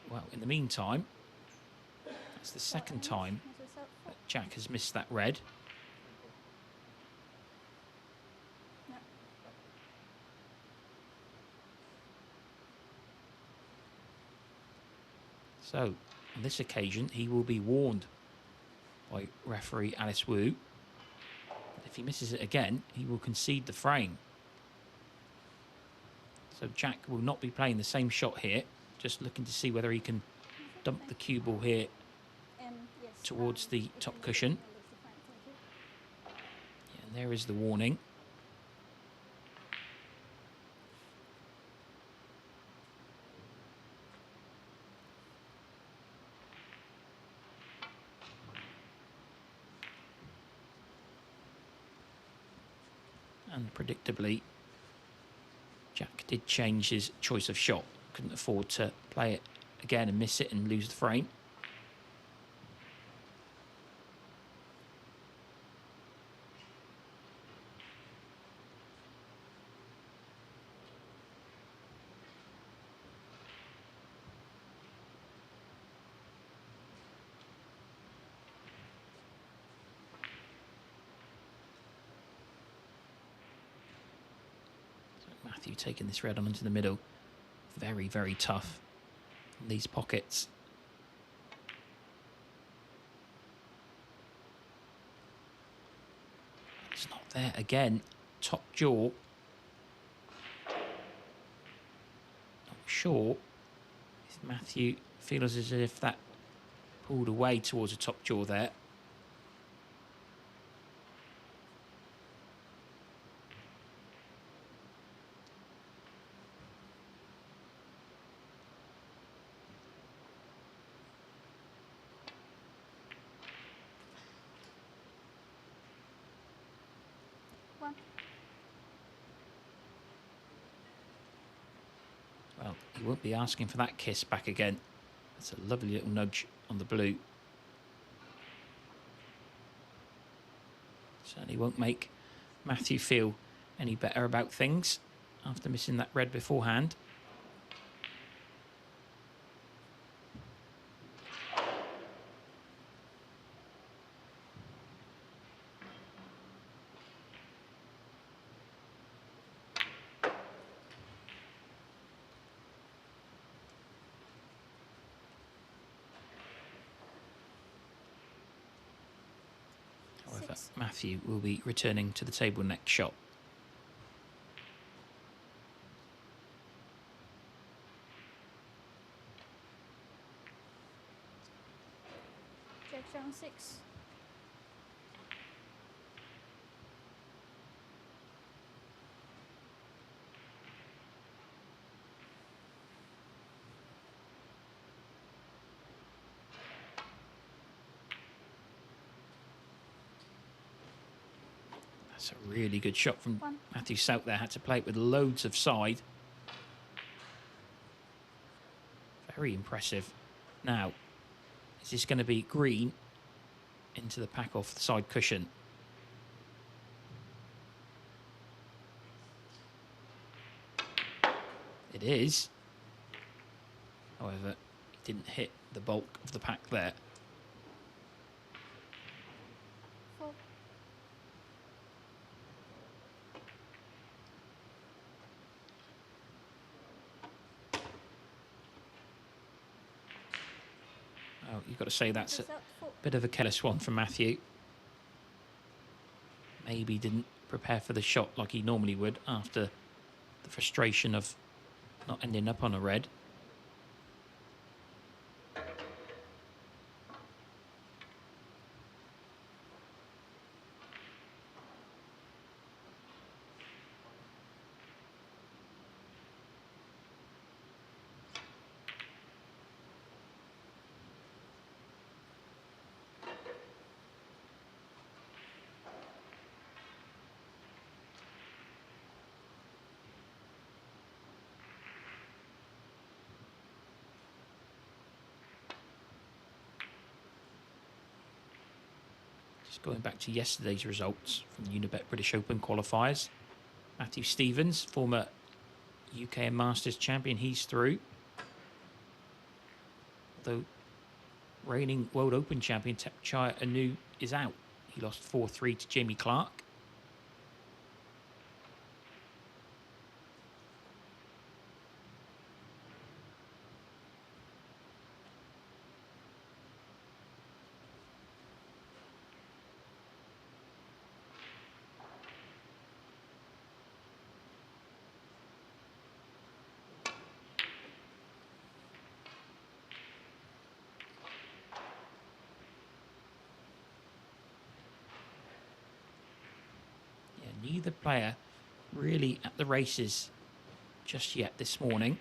well, in the meantime, that's the second time Mr. Selt, 4. that Jack has missed that red. No. So, on this occasion, he will be warned by referee Alice Wu. If he misses it again, he will concede the frame. So Jack will not be playing the same shot here, just looking to see whether he can dump the cue ball here Yes, towards the if top you cushion. release the frame, thank you. Yeah, and there is the warning. And predictably, Jack did change his choice of shot. Couldn't afford to play it again and miss it and lose the frame. Matthew taking this red on into the middle. Very, very tough in these pockets. It's not there again. Top jaw. Not sure if Matthew feels as if that pulled away towards the top jaw there. Well, he won't be asking for that kiss back again. That's a lovely little nudge on the blue. Certainly won't make Matthew feel any better about things after missing that red beforehand. However, Matthew will be returning to the table next shot. Jack down 6. That's a really good shot from Matthew Selt there. Had to play it with loads of side. Very impressive. Now, is this going to be green into the pack off the side cushion? It is. However, he didn't hit the bulk of the pack there. 4. Oh, you've got to say that's a bit of a careless one from Matthew. Maybe didn't prepare for the shot like he normally would after the frustration of not ending up on a red. Just going back to yesterday's results from the Unibet British Open qualifiers. Matthew Stevens, former UK and Masters champion, he's through. Although reigning World Open champion Tepchai Anu is out. He lost 4-3 to Jamie Clark. Neither player really at the races just yet this morning.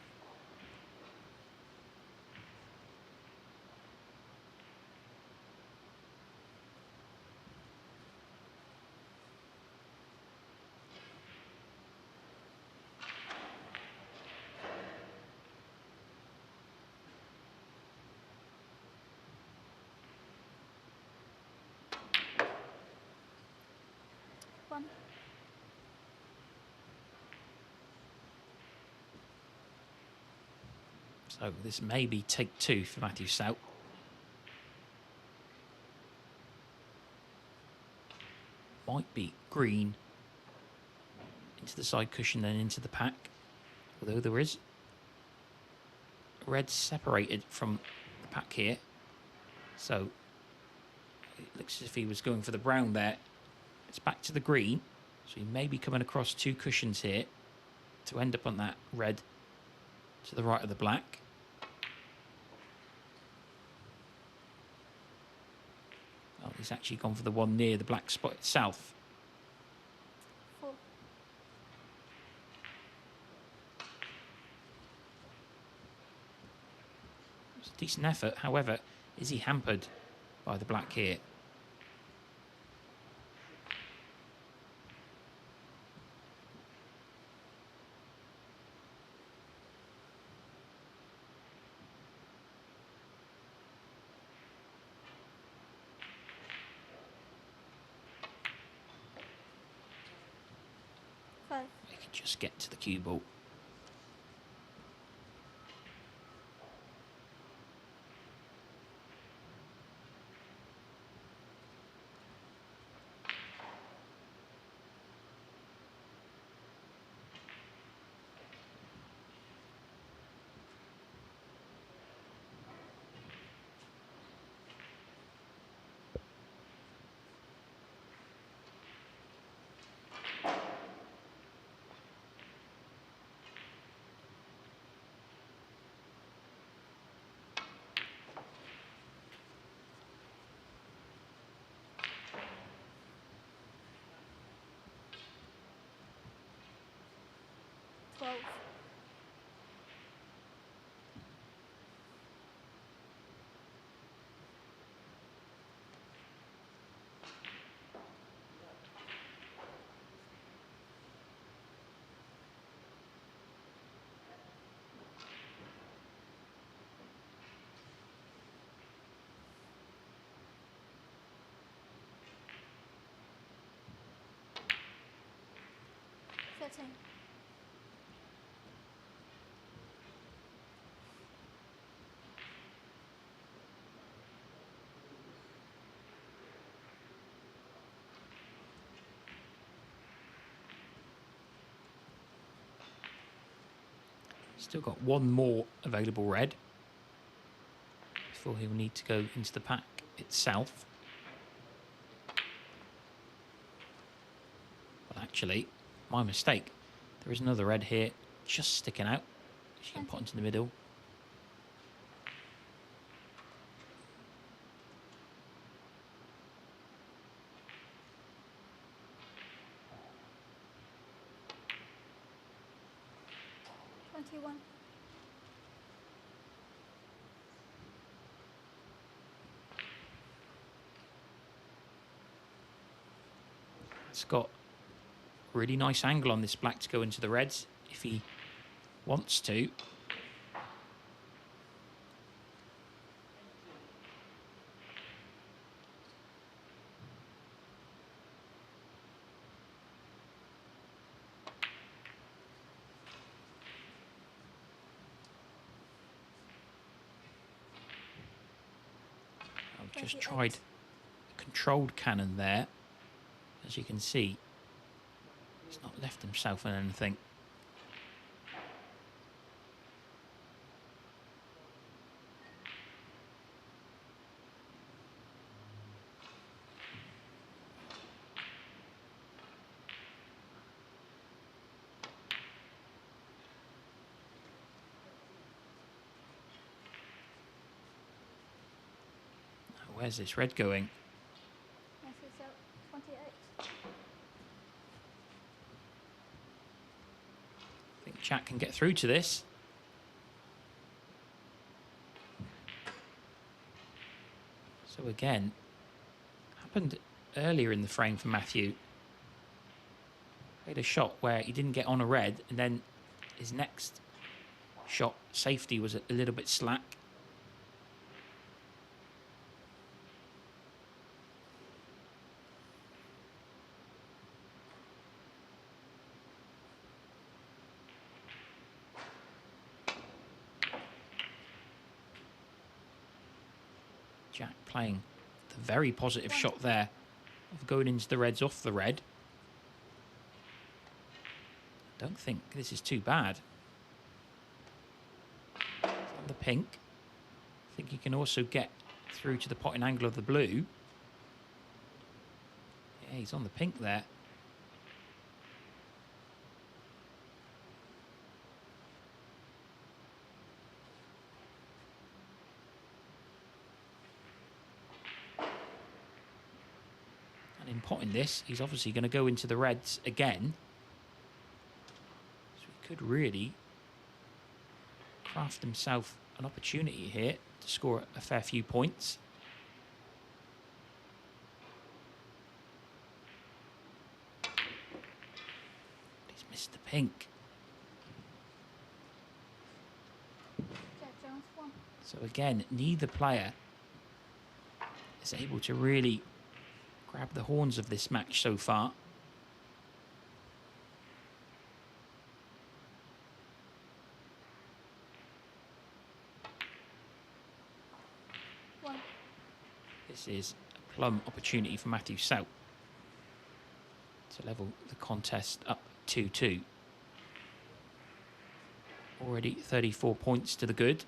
So this may be take 2 for Matthew Selt. Might be green into the side cushion, then into the pack. Although there is red separated from the pack here. So it looks as if he was going for the brown there. It's back to the green. So he may be coming across 2 cushions here to end up on that red to the right of the black. Oh, he's actually gone for the one near the black spot itself. 4. It's a decent effort. However, is he hampered by the black here? 5. They could just get to the cue ball. Twelve. Thirteen. Still got one more available red before he'll need to go into the pack itself. Well, actually, my mistake. There is another red here just sticking out. She can put into the middle. One. It's got a really nice angle on this black to go into the reds if he wants to. I've just tried a controlled cannon there. As you can see, he's not left himself in anything. Where's this red going? Selt, 28. I think Jack can get through to this. So again, happened earlier in the frame for Matthew. Played a shot where he didn't get on a red, and then his next shot, safety, was a little bit slack. Jack playing the very positive shot there of going into the reds off the red. Don't think this is too bad. It's on the pink. I think he can also get through to the potting angle of the blue. Yeah, he's on the pink there. In potting this, he's obviously going to go into the reds again. So he could really craft himself an opportunity here to score a fair few points. He's missed the pink. So again, neither player is able to really grab the horns of this match so far. This is a plum opportunity for Matthew Selt to level the contest up 2-2. Already 34 points to the good.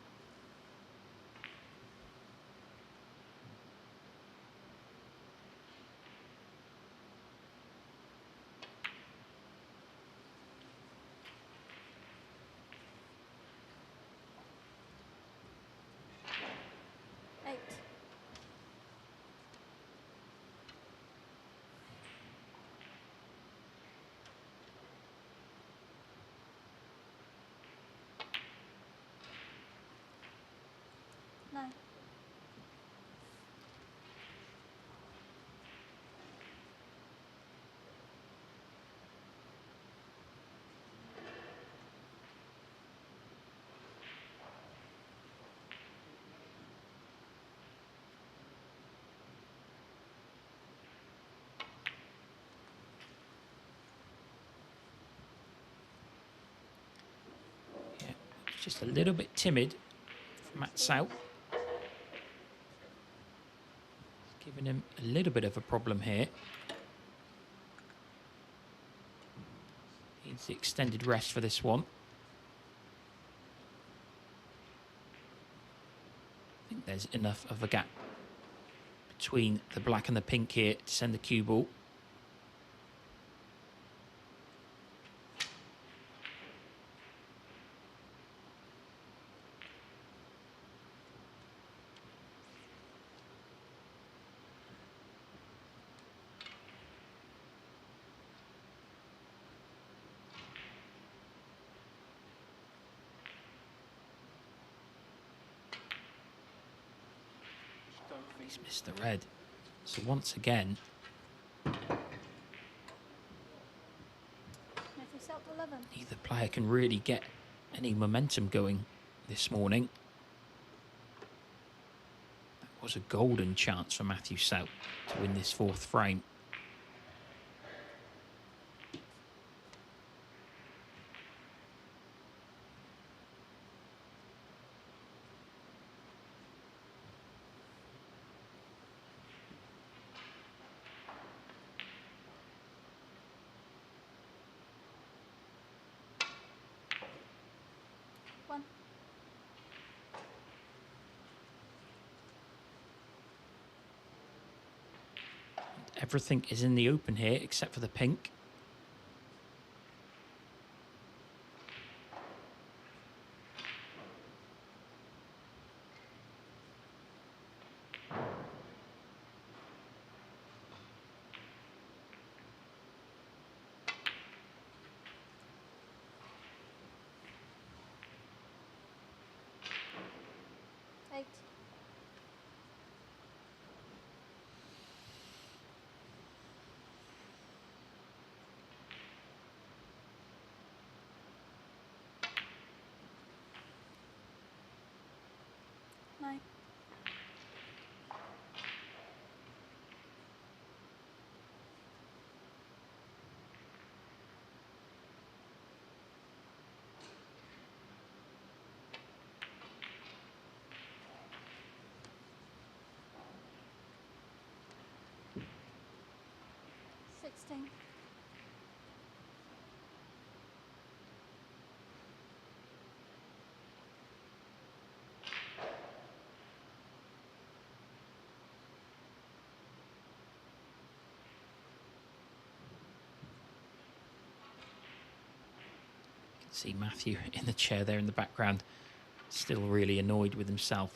No. Yeah, just a little bit timid from Matt Selt. Giving him a little bit of a problem here. Needs the extended rest for this one. I think there's enough of a gap between the black and the pink here to send the cue ball. He's missed the red. So once again, Matthew Selt 11. neither player can really get any momentum going this morning. That was a golden chance for Matthew Selt to win this fourth frame. One. Everything is in the open here except for the pink. Eight. Nine. Sixteen. See Matthew in the chair there in the background, still really annoyed with himself.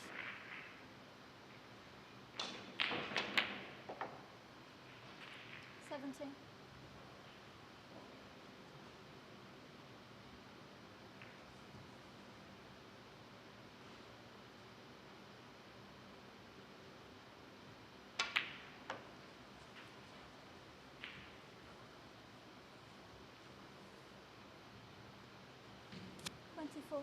Seventeen. Twenty-four.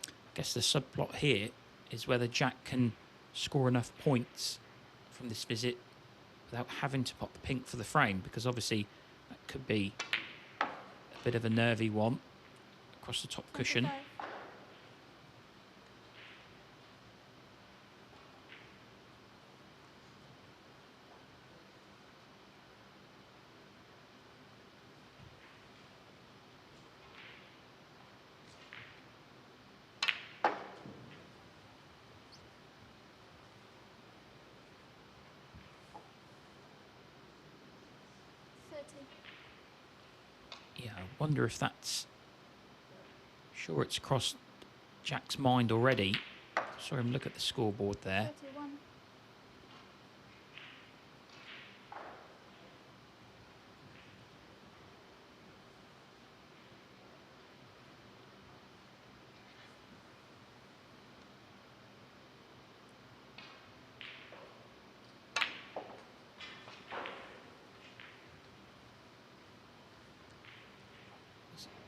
I guess the subplot here is whether Jack can score enough points from this visit without having to pop the pink for the frame, because obviously that could be a bit of a nervy one across the top cushion. 25. Yeah, I wonder if that's... Sure, it's crossed Jack's mind already. Saw him look at the scoreboard there. 31.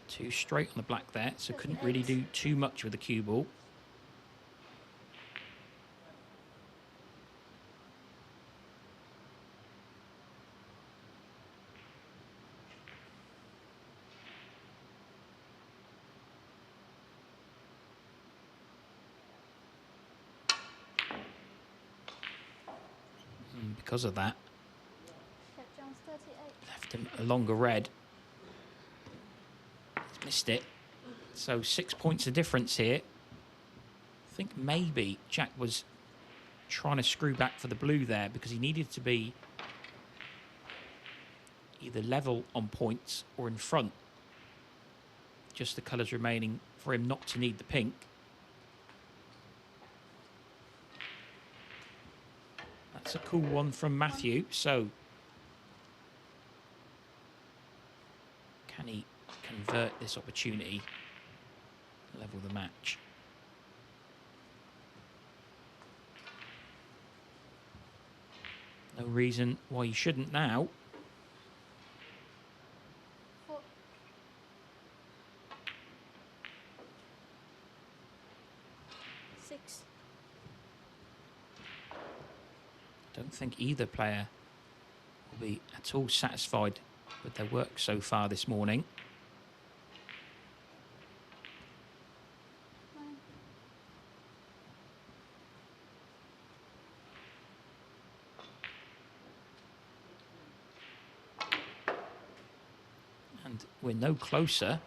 Two straight on the black there, so couldn't really do too much with the cue ball. And because of that, Jack Jones 38. left him a longer red. He's missed it. So 6 points of difference here. I think maybe Jack was trying to screw back for the blue there because he needed to be either level on points or in front. Just the colours remaining for him not to need the pink. That's a cool one from Matthew. So can he convert this opportunity, level the match? No reason why you shouldn't now. 4. 6. Don't think either player will be at all satisfied with their work so far this morning. 9. And we're no closer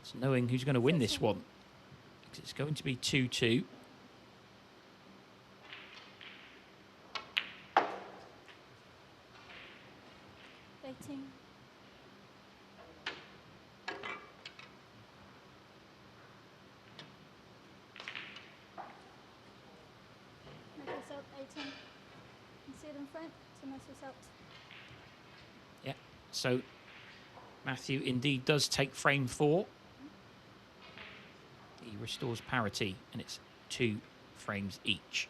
to knowing who's going to win this one. Because it's going to be 2-2. 18. Matthew Selt 18. Concede in front to Matthew Selt. Yeah, so Matthew indeed does take frame 4. He restores parity and it's 2 frames each.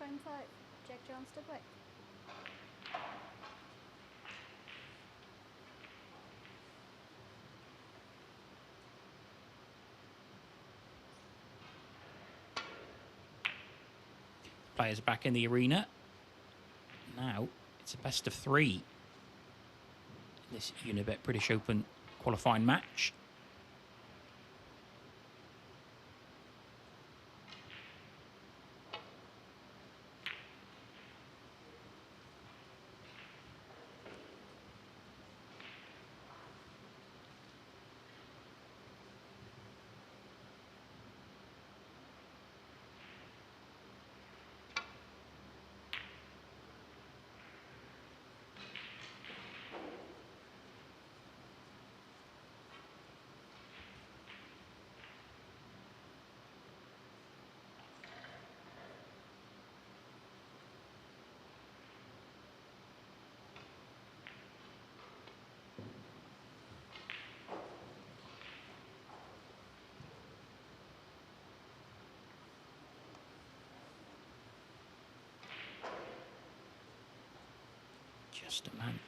frame 5. Jack Jones to break. Players back in the arena. Now it's a best of 3 in this Unibet British Open qualifying match.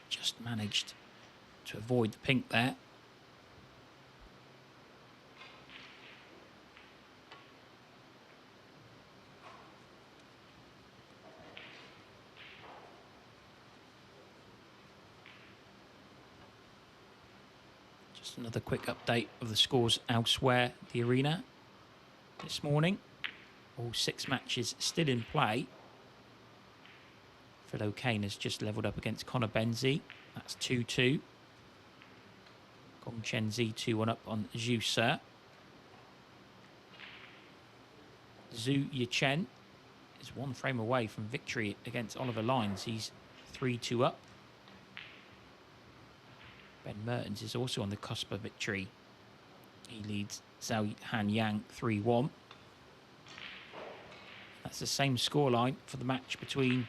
Just managed to avoid the pink there. Just another quick update of the scores elsewhere the arena this morning. All 6 matches still in play. Phil O'Kane has just levelled up against Connor Benzie. That's 2-2. Gong Chen Zi 2-1 up on Zhu Se. Zhu Yichen is 1 frame away from victory against Oliver Lines. He's 3-2 up. Ben Mertens is also on the cusp of victory. He leads Zhao Han Yang 3-1. That's the same scoreline for the match between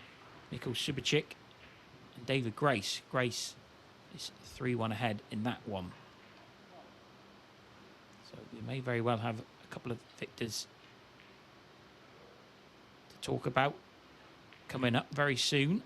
Mikhail Subicic and David Grace. Grace is 3-1 ahead in that one. So we may very well have a couple of victors to talk about coming up very soon.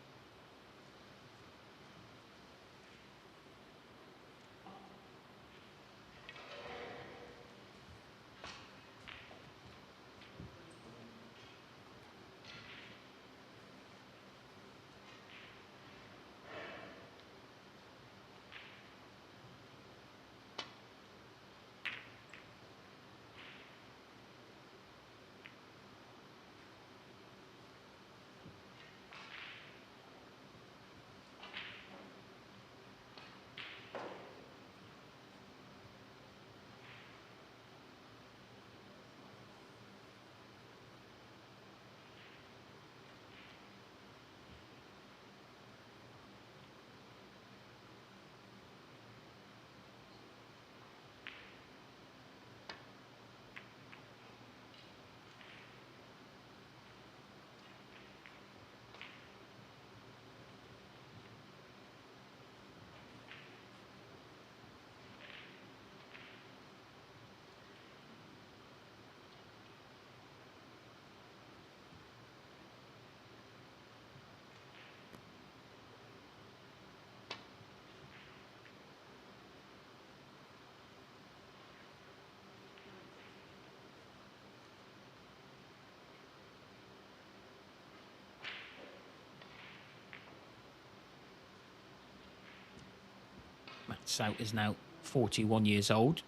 Selt is now 41 years old.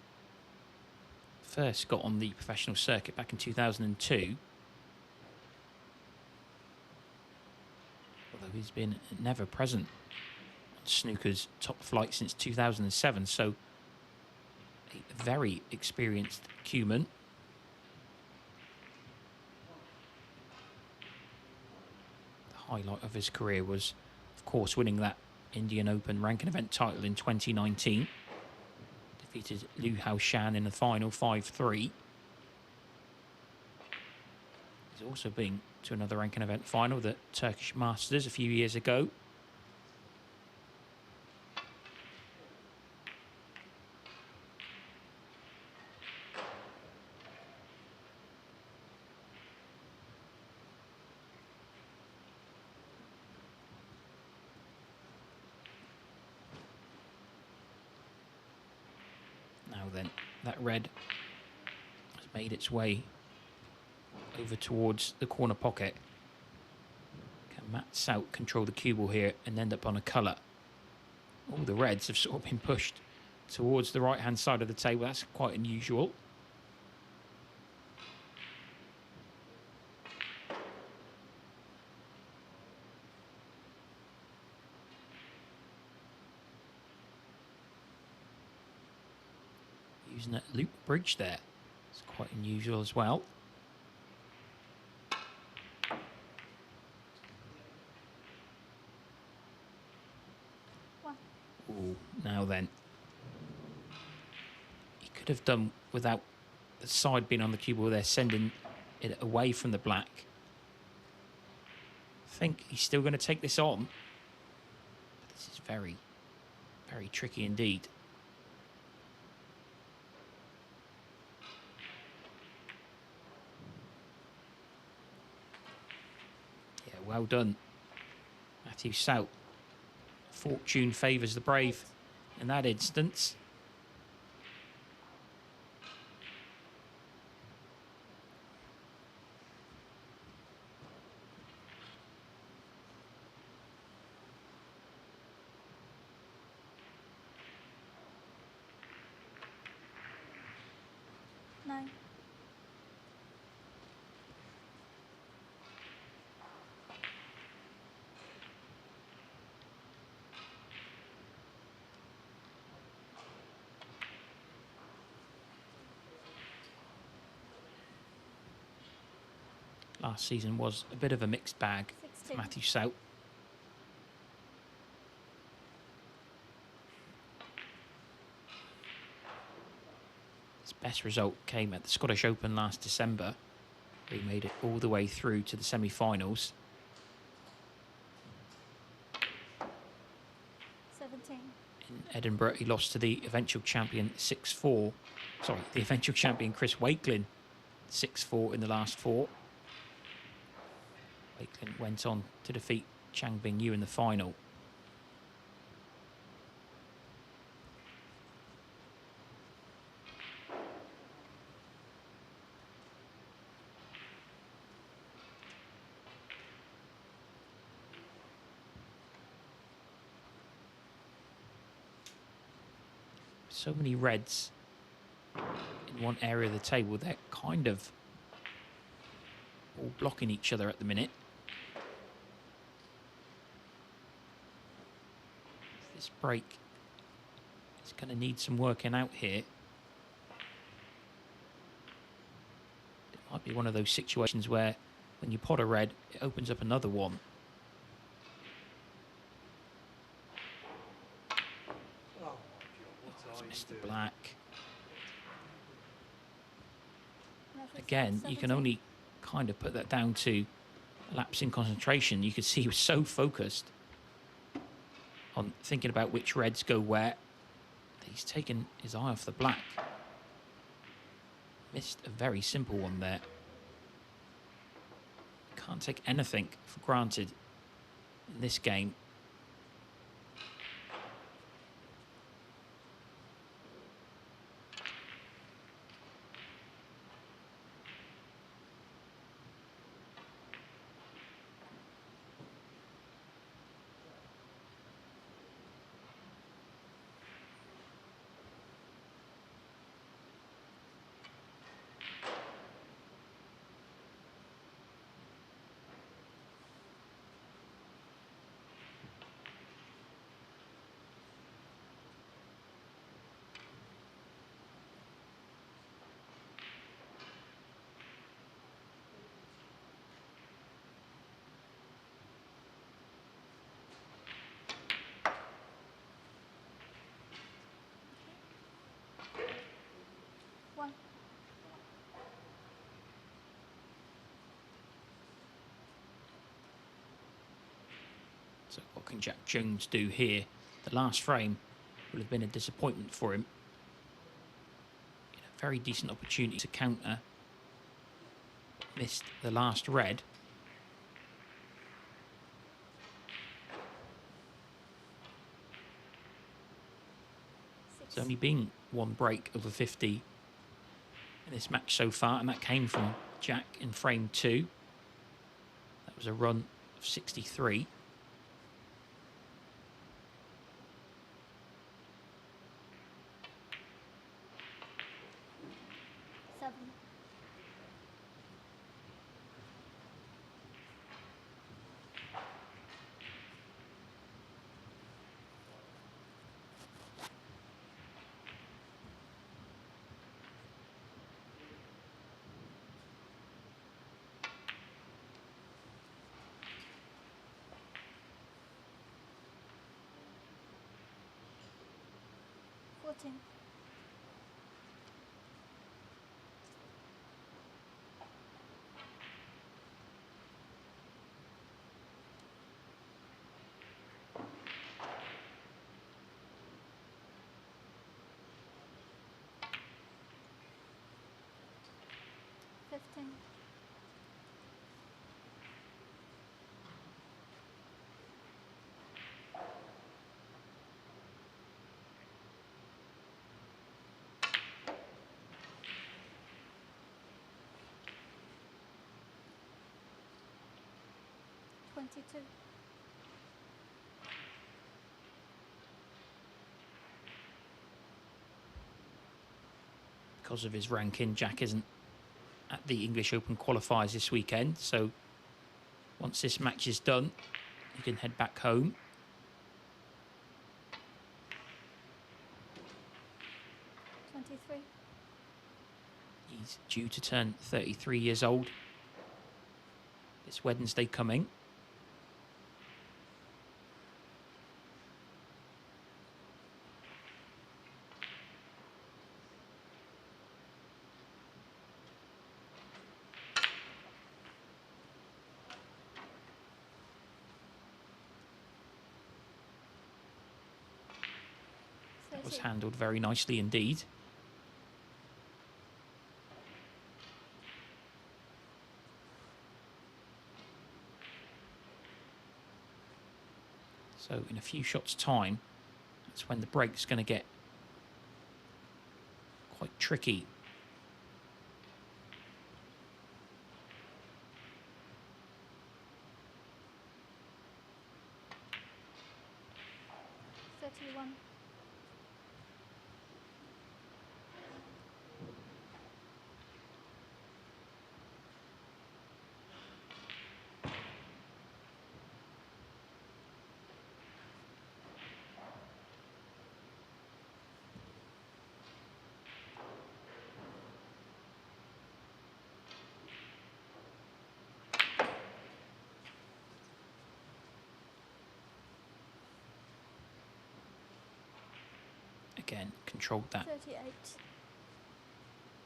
First got on the professional circuit back in 2002. Although he's been never present on snooker's top flight since 2007. So a very experienced Cuban. The highlight of his career was, of course, winning that Indian Open ranking event title in 2019. Defeated Liu Haoshan in the final 5-3. He's also been to another ranking event final, the Turkish Masters, a few years ago. then, that red has made its way over towards the corner pocket. Can Matt Selt control the cue ball here and end up on a colour? All the reds have sort of been pushed towards the right-hand side of the table. That's quite unusual. Using a loop bridge there. It's quite unusual as well. Ooh, now then. He could have done without the side being on the cue ball there, sending it away from the black. I think he's still going to take this on. But this is very, very tricky indeed. Yeah, well done. Matthew Selt. Fortune favours the brave in that instance. Nine. Last season was a bit of a mixed bag for Matthew Selt. His best result came at the Scottish Open last December. He made it all the way through to the semi-finals. 17. In Edinburgh, he lost to the eventual champion 6-4. Sorry, the eventual champion Chris Wakelin 6-4 in the last four. Wakelin went on to defeat Chang Bing Yu in the final. So many reds in one area of the table. They're kind of all blocking each other at the minute. This break is going to need some working out here. It might be one of those situations where when you pot a red, it opens up another one. Mr. Black. Again, you can only kind of put that down to a lapse in concentration. You could see he was so focused on thinking about which reds go where that he's taken his eye off the black. Missed a very simple one there. Can't take anything for granted in this game. One. So what can Jack Jones do here? The last frame will have been a disappointment for him. A very decent opportunity to counter. Missed the last red. It's only been one break over 50 in this match so far, and that came from Jack in frame 2. That was a run of 63. Seven. 14. 15. 22. 'Because of his ranking, Jack isn't at the English Open qualifiers this weekend. So once this match is done, he can head back home. He's due to turn 33 years old this Wednesday coming. That was handled very nicely indeed. So in a few shots' time, that's when the break's going to get quite tricky. Again, controlled that 38.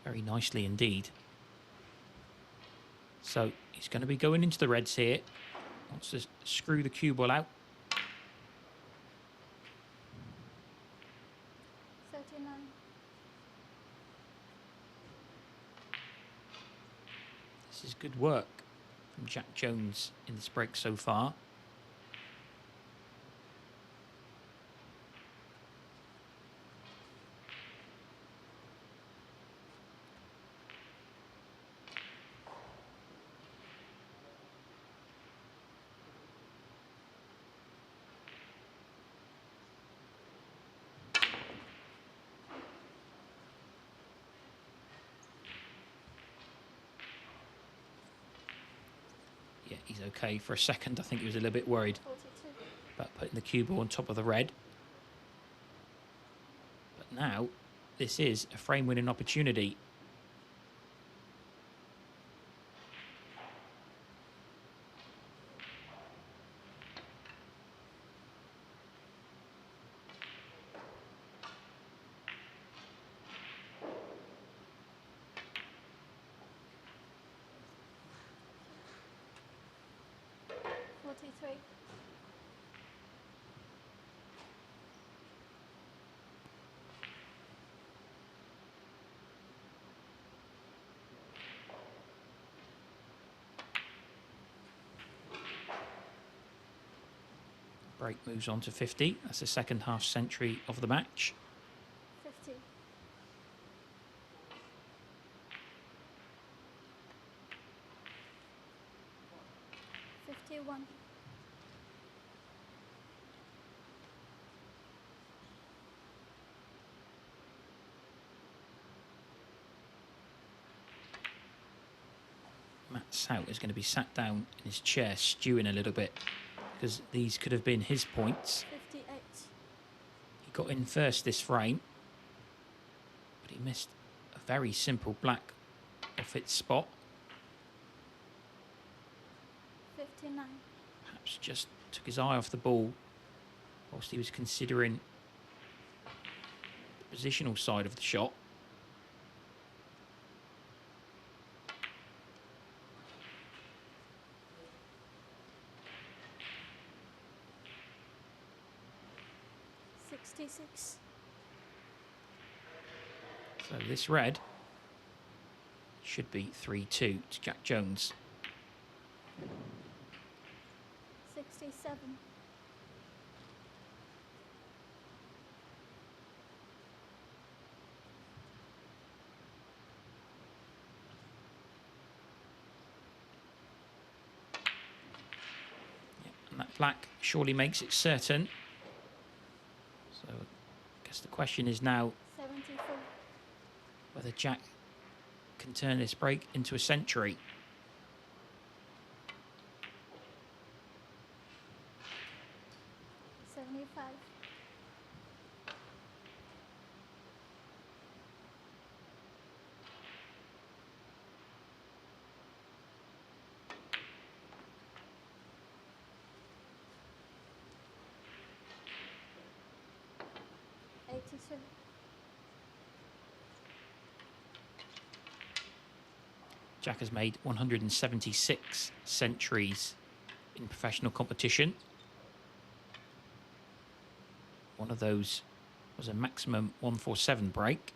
very nicely indeed. So he's going to be going into the reds here. Wants to screw the cue ball out. 39. This is good work from Jack Jones in this break so far. Yeah, he's okay. For a second, I think he was a little bit worried 42. about putting the cue ball on top of the red. But now, this is a frame-winning opportunity. Break moves on to 50. That's the second half century of the match. 50. 61. Matt Selt is going to be sat down in his chair, stewing a little bit, because these could have been his points. 58. He got in first this frame, but he missed a very simple black off its spot. 59. Perhaps just took his eye off the ball whilst he was considering the positional side of the shot. 66. So this red should be 3-2 to Jack Jones. 67. Yep, and that black surely makes it certain. So I guess the question is now 74. whether Jack can turn this break into a century. 75. 82. Jack has made 176 centuries in professional competition. One of those was a maximum 147 break.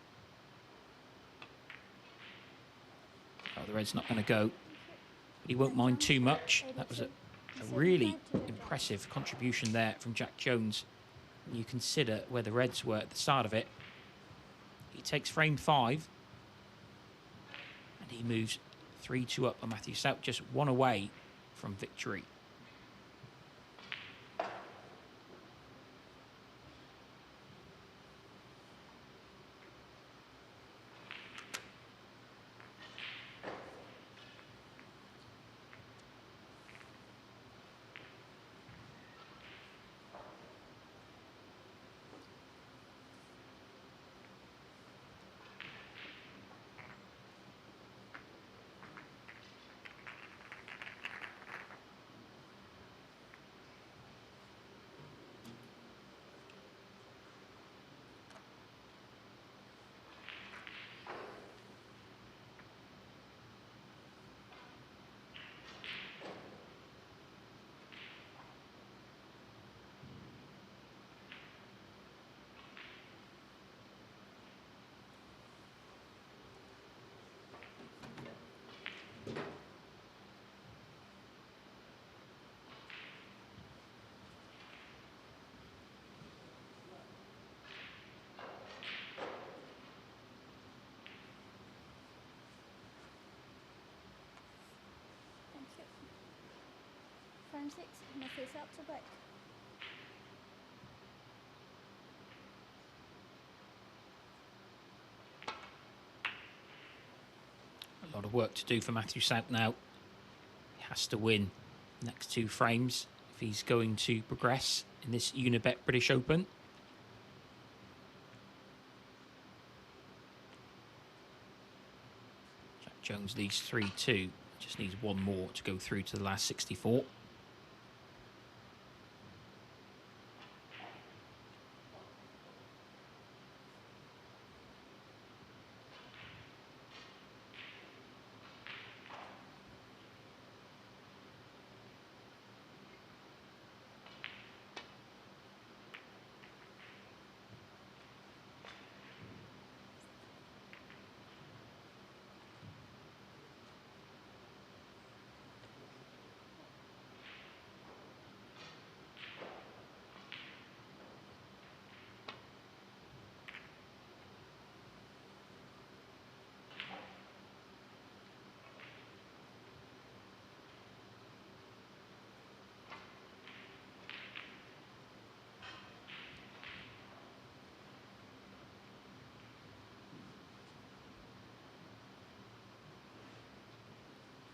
Oh, the red's not going to go, but he won't mind too much. That was a really impressive contribution there from Jack Jones. When you consider where the reds were at the start of it. He takes frame 5 and he moves 3-2 up on Matthew Selt, just one away from victory. Thank you. Frame 6. Matthew Selt to break. A lot of work to do for Matthew Selt now. He has to win the next 2 frames if he's going to progress in this Unibet British Open. Jack Jones leads 3-2. Just needs one more to go through to the last 64.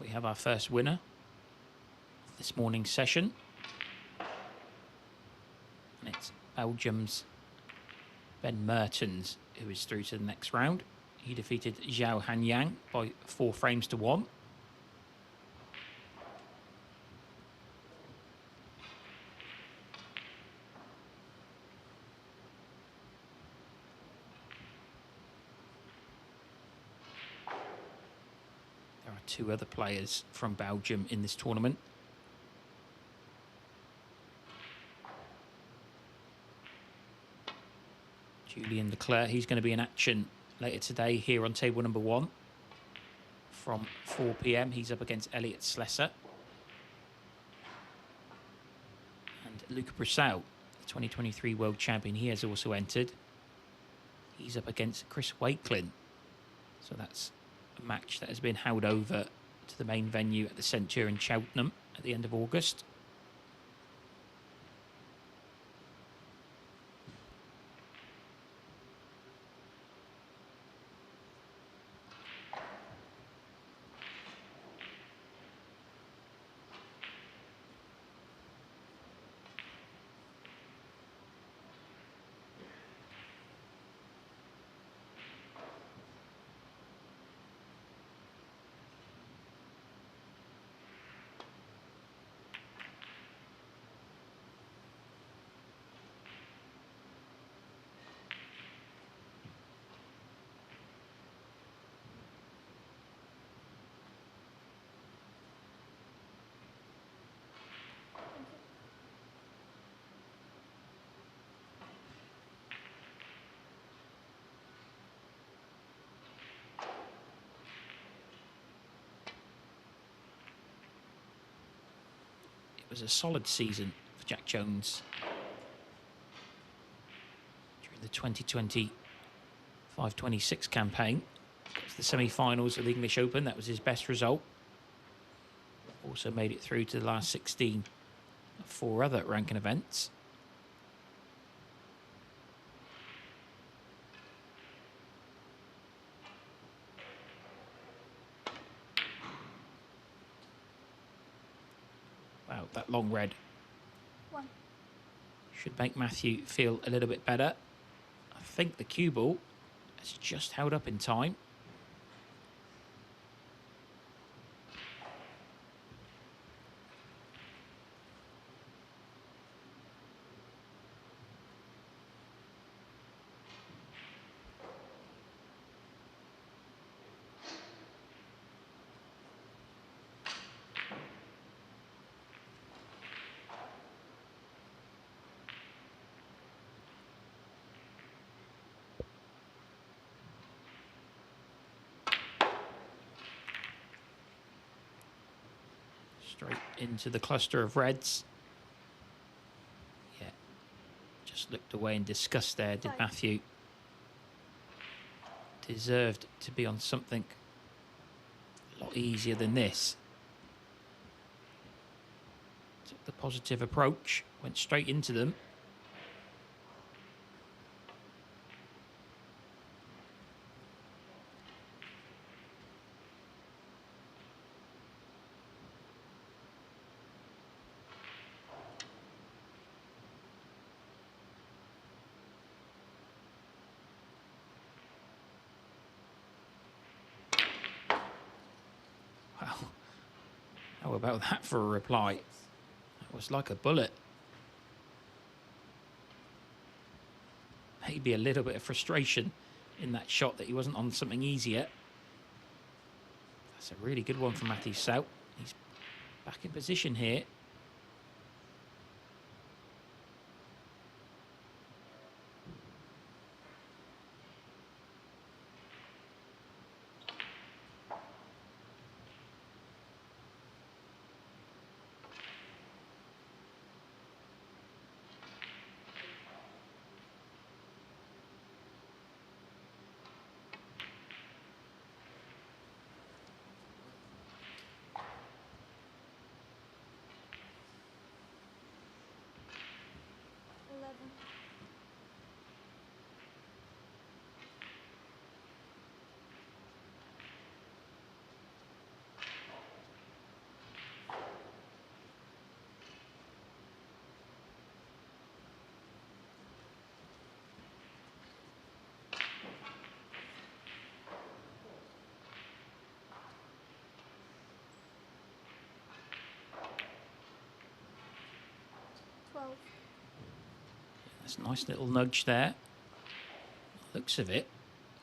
We have our first winner of this morning's session. And it's Belgium's Ben Mertens, who is through to the next round. He defeated Zhao Hanyang by 4 frames to 1. There are 2 other players from Belgium in this tournament. Julian Leclerc, he's going to be in action later today here on table number 1 from 4 p.m. He's up against Elliot Slesser. And Luca Brissell, the 2023 world champion, he has also entered. He's up against Chris Wakelin. So that's a match that has been held over to the main venue at the Centre in Cheltenham at the end of August. It was a solid season for Jack Jones during the 2020-526 campaign. Got to the semi-finals of the English Open. That was his best result. Also made it through to the last 16 of 4 other ranking events. Wow, that long red 1. should make Matthew feel a little bit better. I think the cue ball has just held up in time. Straight into the cluster of reds. Yeah, just looked away in disgust there, did Matthew. Deserved to be on something a lot easier than this. Took the positive approach, went straight into them. Wow. How about that for a reply? That was like a bullet. Maybe a little bit of frustration in that shot that he wasn't on something easier. That's a really good one from Matthew Selt. He's back in position here. That's a nice little nudge there. Looks of it,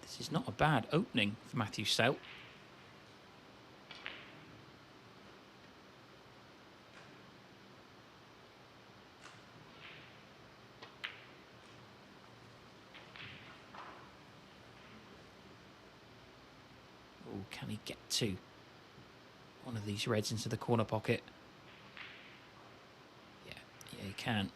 this is not a bad opening for Matthew Selt. Oh, can he get to one of these reds into the corner pocket? Yeah, he can.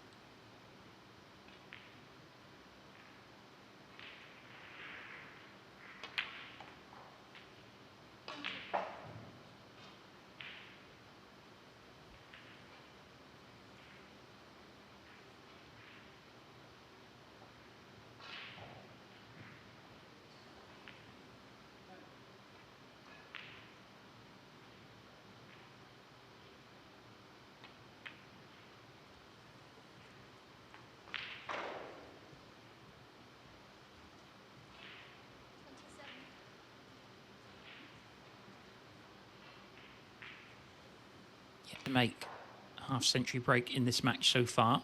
Yet to make a half-century break in this match so far.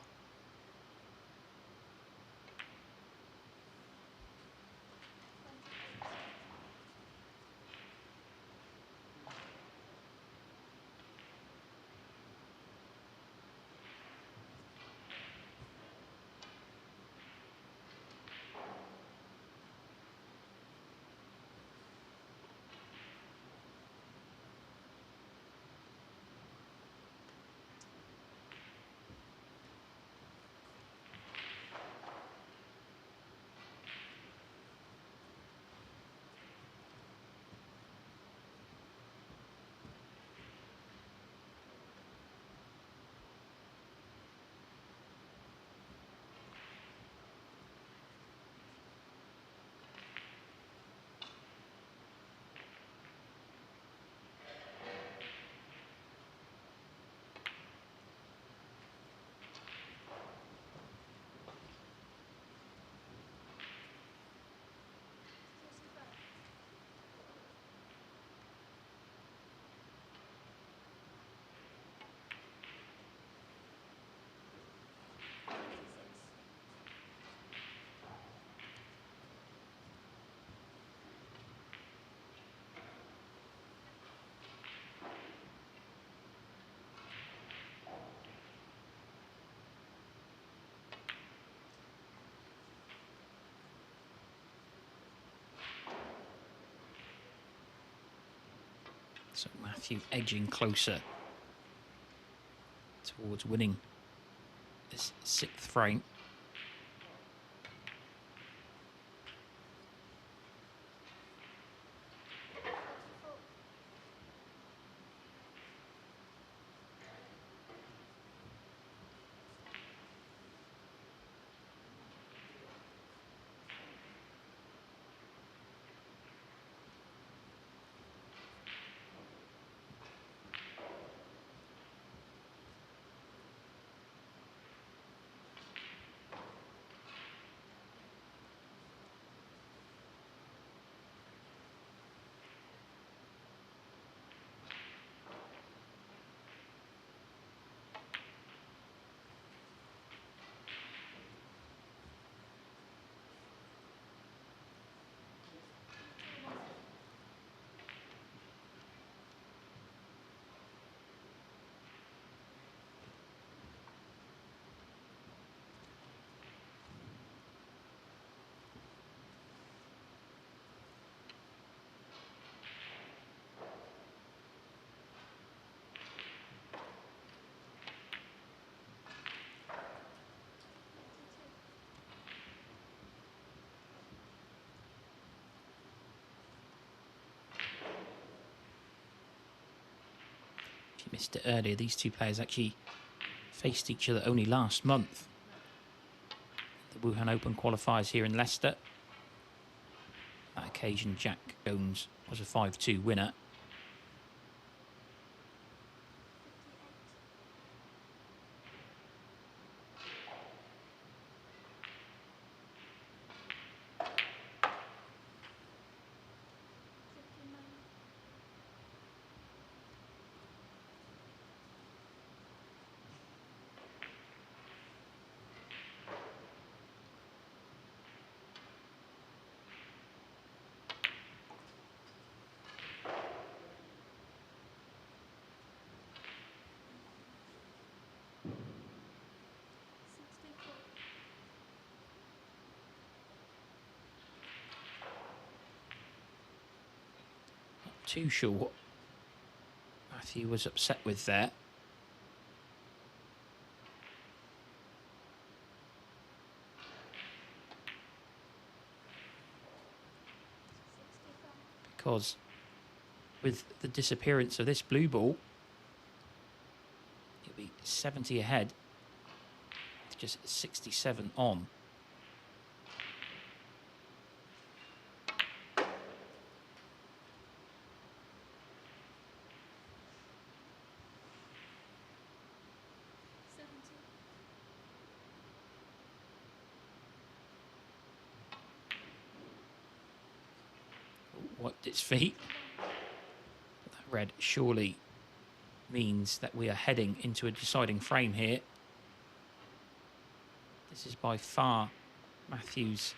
So Matthew edging closer towards winning this 6th frame. If you missed it earlier, these two players actually faced each other only last month. The Wuhan Open qualifiers here in Leicester. On that occasion, Jack Jones was a 5-2 winner. too sure what Matthew was upset with there. Because with the disappearance of this blue ball, it'll be 70 ahead, just 67 on. Wiped its feet. That red surely means that we are heading into a deciding frame here. This is by far Matthew's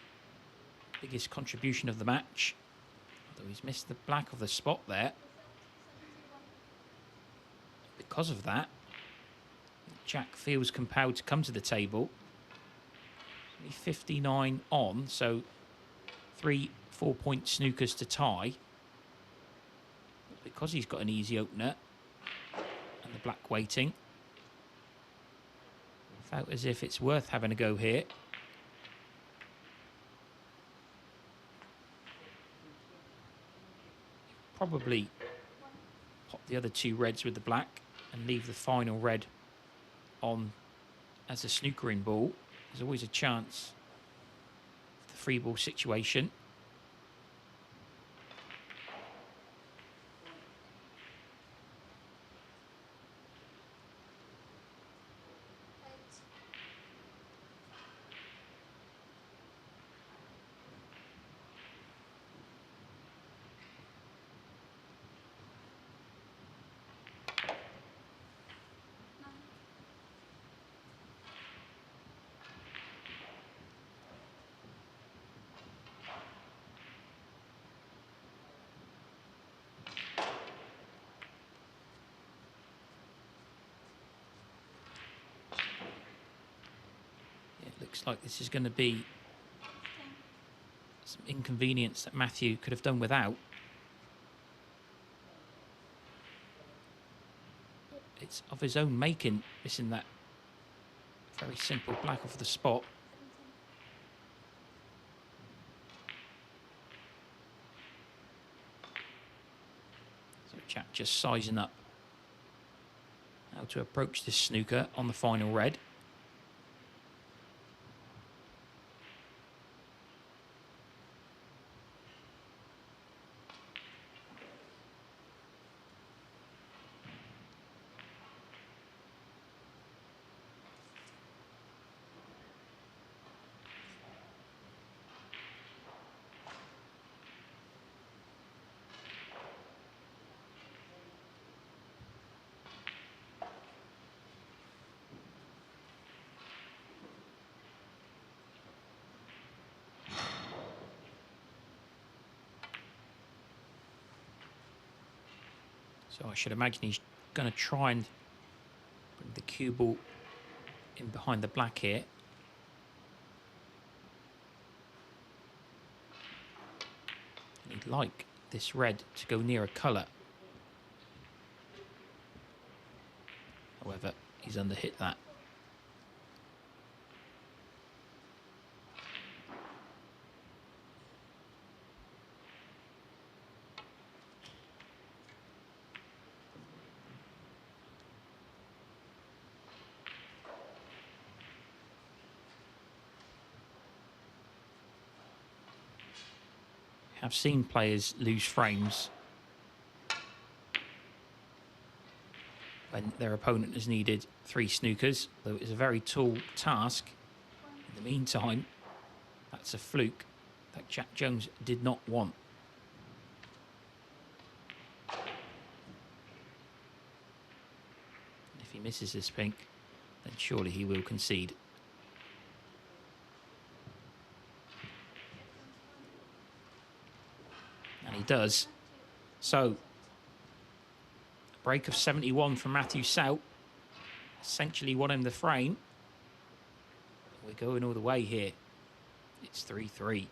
biggest contribution of the match, although he's missed the black of the spot there. Because of that, Jack feels compelled to come to the table. Only 59 on, so 3 4-point snookers to tie. Because he's got an easy opener and the black waiting, felt as if it's worth having a go here. Probably pop the other 2 reds with the black and leave the final red on as a snookering ball. There's always a chance of the free ball situation. Looks like this is going to be some inconvenience that Matthew could have done without. It's of his own making, missing that very simple black off the spot. So Jack just sizing up how to approach this snooker on the final red. So I should imagine he's going to try and bring the cue ball in behind the black here. And he'd like this red to go near a colour. However, he's underhit that. I've seen players lose frames when their opponent has needed 3 snookers, though it is a very tall task. In the meantime, that's a fluke that Jack Jones did not want. If he misses this pink, then surely he will concede. And he does. So, a break of 71 from Matthew Selt essentially won him the frame. We're going all the way here. It's 3-3.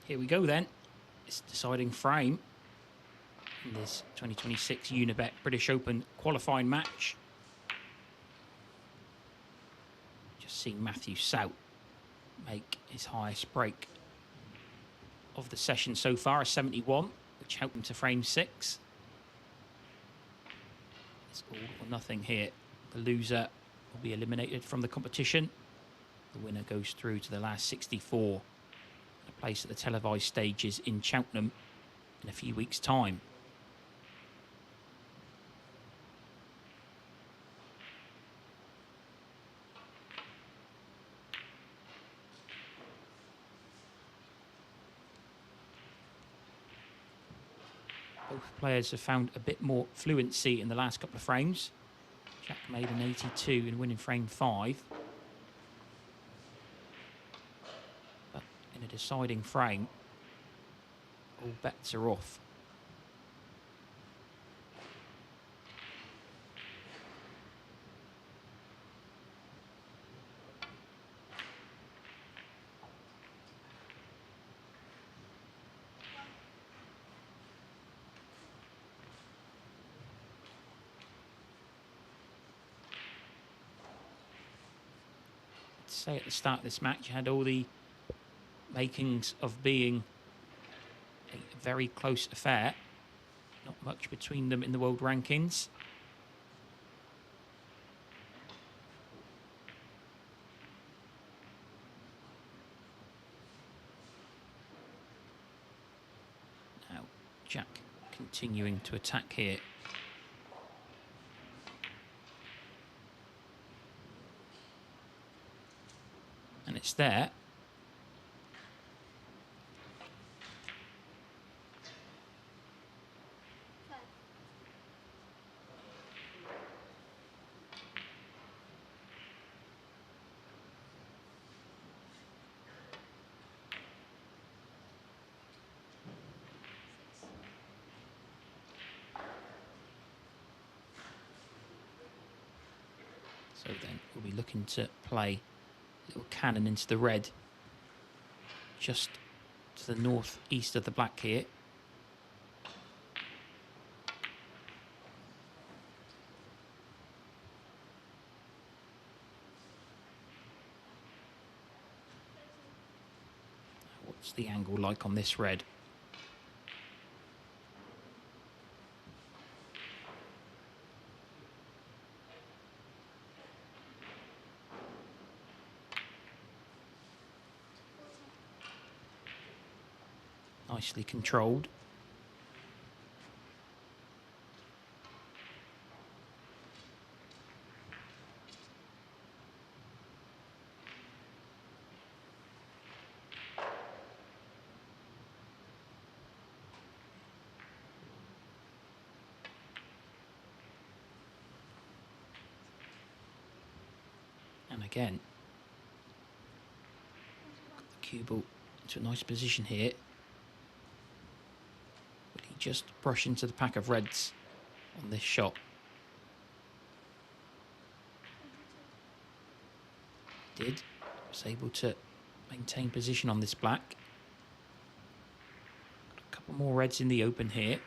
Here we go then. It's deciding frame in this 2026 Unibet British Open qualifying match. Just seeing Matthew Selt make his highest break of the session so far, a 71, which helped him to frame 6. It's all or nothing here. The loser will be eliminated from the competition. The winner goes through to the last 64, a place at the televised stages in Cheltenham in a few weeks' time. Both players have found a bit more fluency in the last couple of frames. Jack made an 82 in winning frame 5. But in a deciding frame, all bets are off. Say at the start of this match, you had all the makings of being a very close affair. Not much between them in the world rankings. Now, Jack continuing to attack here. And it's there. So then we'll be looking to play a little cannon into the red, just to the northeast of the black here. What's the angle like on this red? Nicely controlled. And again, got the cue ball into a nice position here. Will he just brush into the pack of reds on this shot? Did. Was able to maintain position on this black. Got a couple more reds in the open here.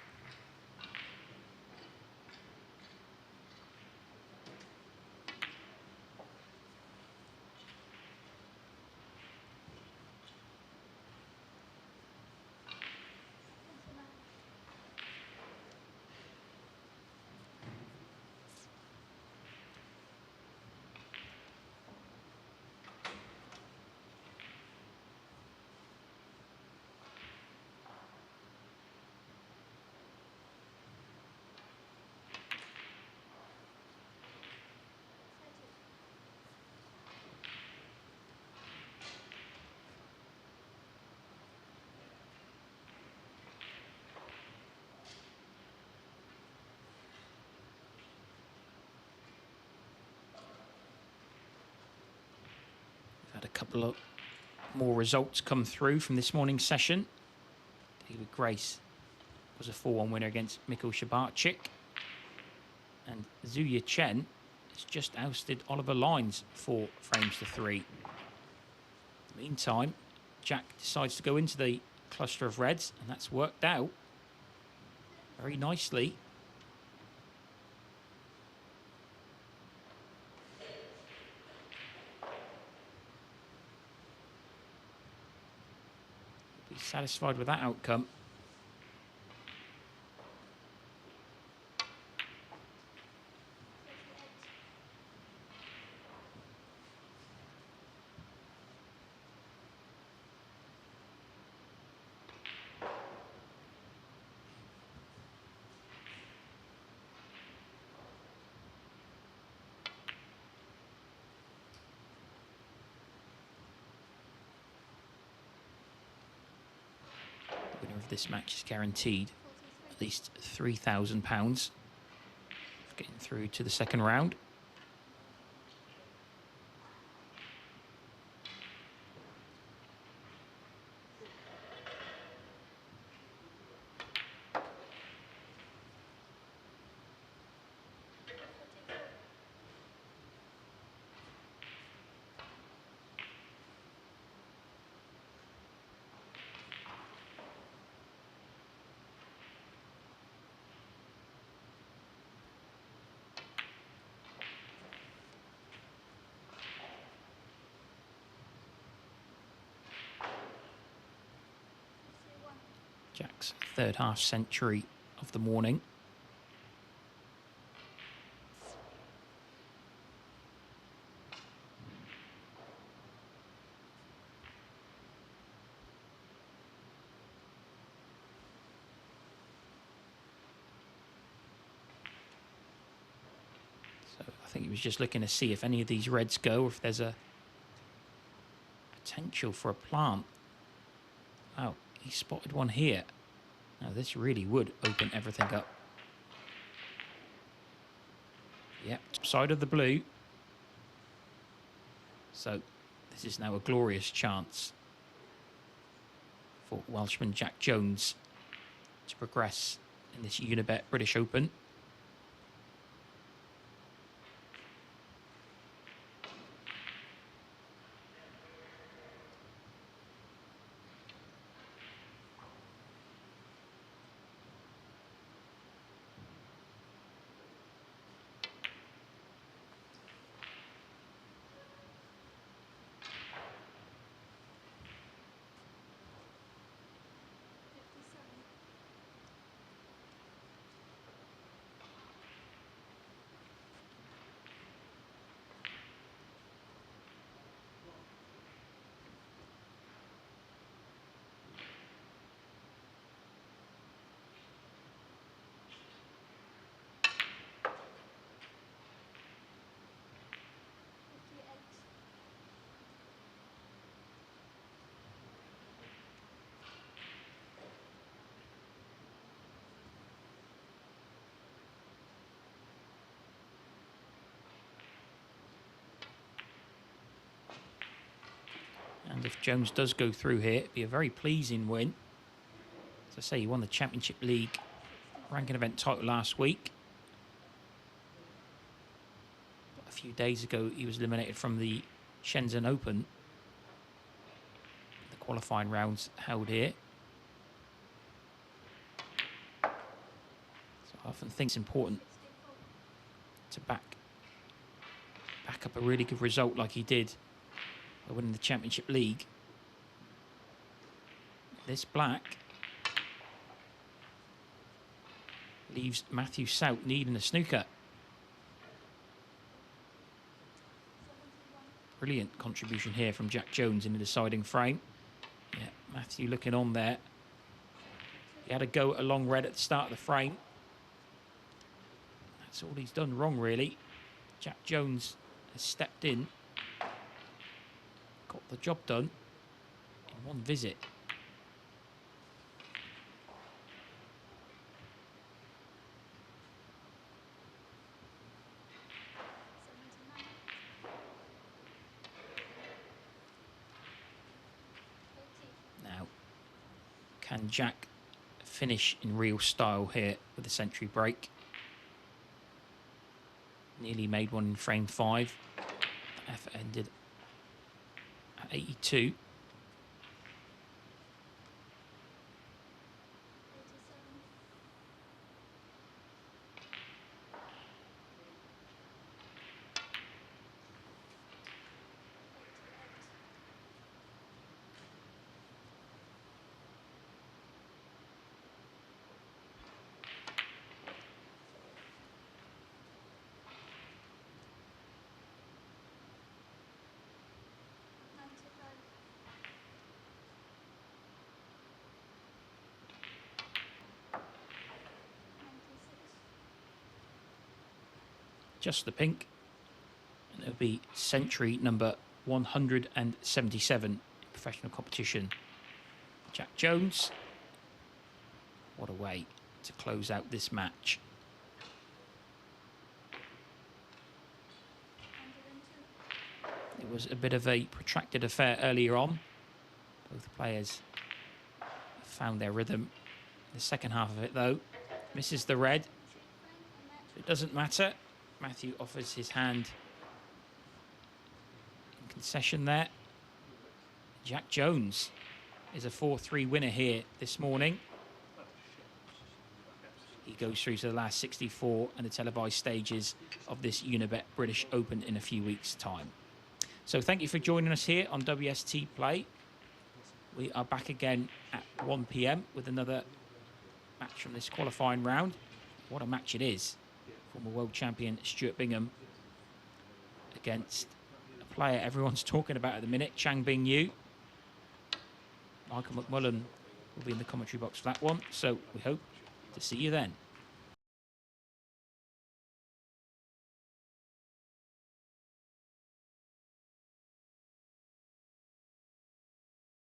Had a couple of more results come through from this morning's session. David Grace was a 4-1 winner against Mikhail Shabarchik. And Zuya Chen has just ousted Oliver Lines 4 frames to 3. Meantime, Jack decides to go into the cluster of reds, and that's worked out very nicely. Be satisfied with that outcome. The winner of this match is guaranteed at least £3,000 getting through to the second round. Jack's third half century of the morning. So I think he was just looking to see if any of these reds go, or if there's a potential for a plant. Oh, he spotted one here. Now this really would open everything up. Yep, top side of the blue. So this is now a glorious chance for Welshman Jack Jones to progress in this Unibet British Open. And if Jones does go through here, it'd be a very pleasing win. As I say, he won the Championship League ranking event title last week. But a few days ago, he was eliminated from the Shenzhen Open. The qualifying rounds held here. So I often think it's important to back up a really good result like he did by winning the Championship League. This black leaves Matthew Selt needing a snooker. Brilliant contribution here from Jack Jones in the deciding frame. Yeah, Matthew looking on there. He had a go at a long red at the start of the frame. That's all he's done wrong, really. Jack Jones has stepped in, got the job done in one visit. Now, can Jack finish in real style here with the century break? Nearly made one in frame 5. The effort ended at 82. just the pink. And it'll be century number 177 in professional competition. Jack Jones. What a way to close out this match. It was a bit of a protracted affair earlier on. Both players found their rhythm. The second half of it, though, misses the red. It doesn't matter. Matthew offers his hand in concession there. Jack Jones is a 4-3 winner here this morning. He goes through to the last 64 and the televised stages of this Unibet British Open in a few weeks' time. So thank you for joining us here on WST Play. We are back again at 1 p.m. with another match from this qualifying round. What a match it is. Former world champion Stuart Bingham against a player everyone's talking about at the minute, Chang Bing Yu. Michael McMullen will be in the commentary box for that one. So we hope to see you then.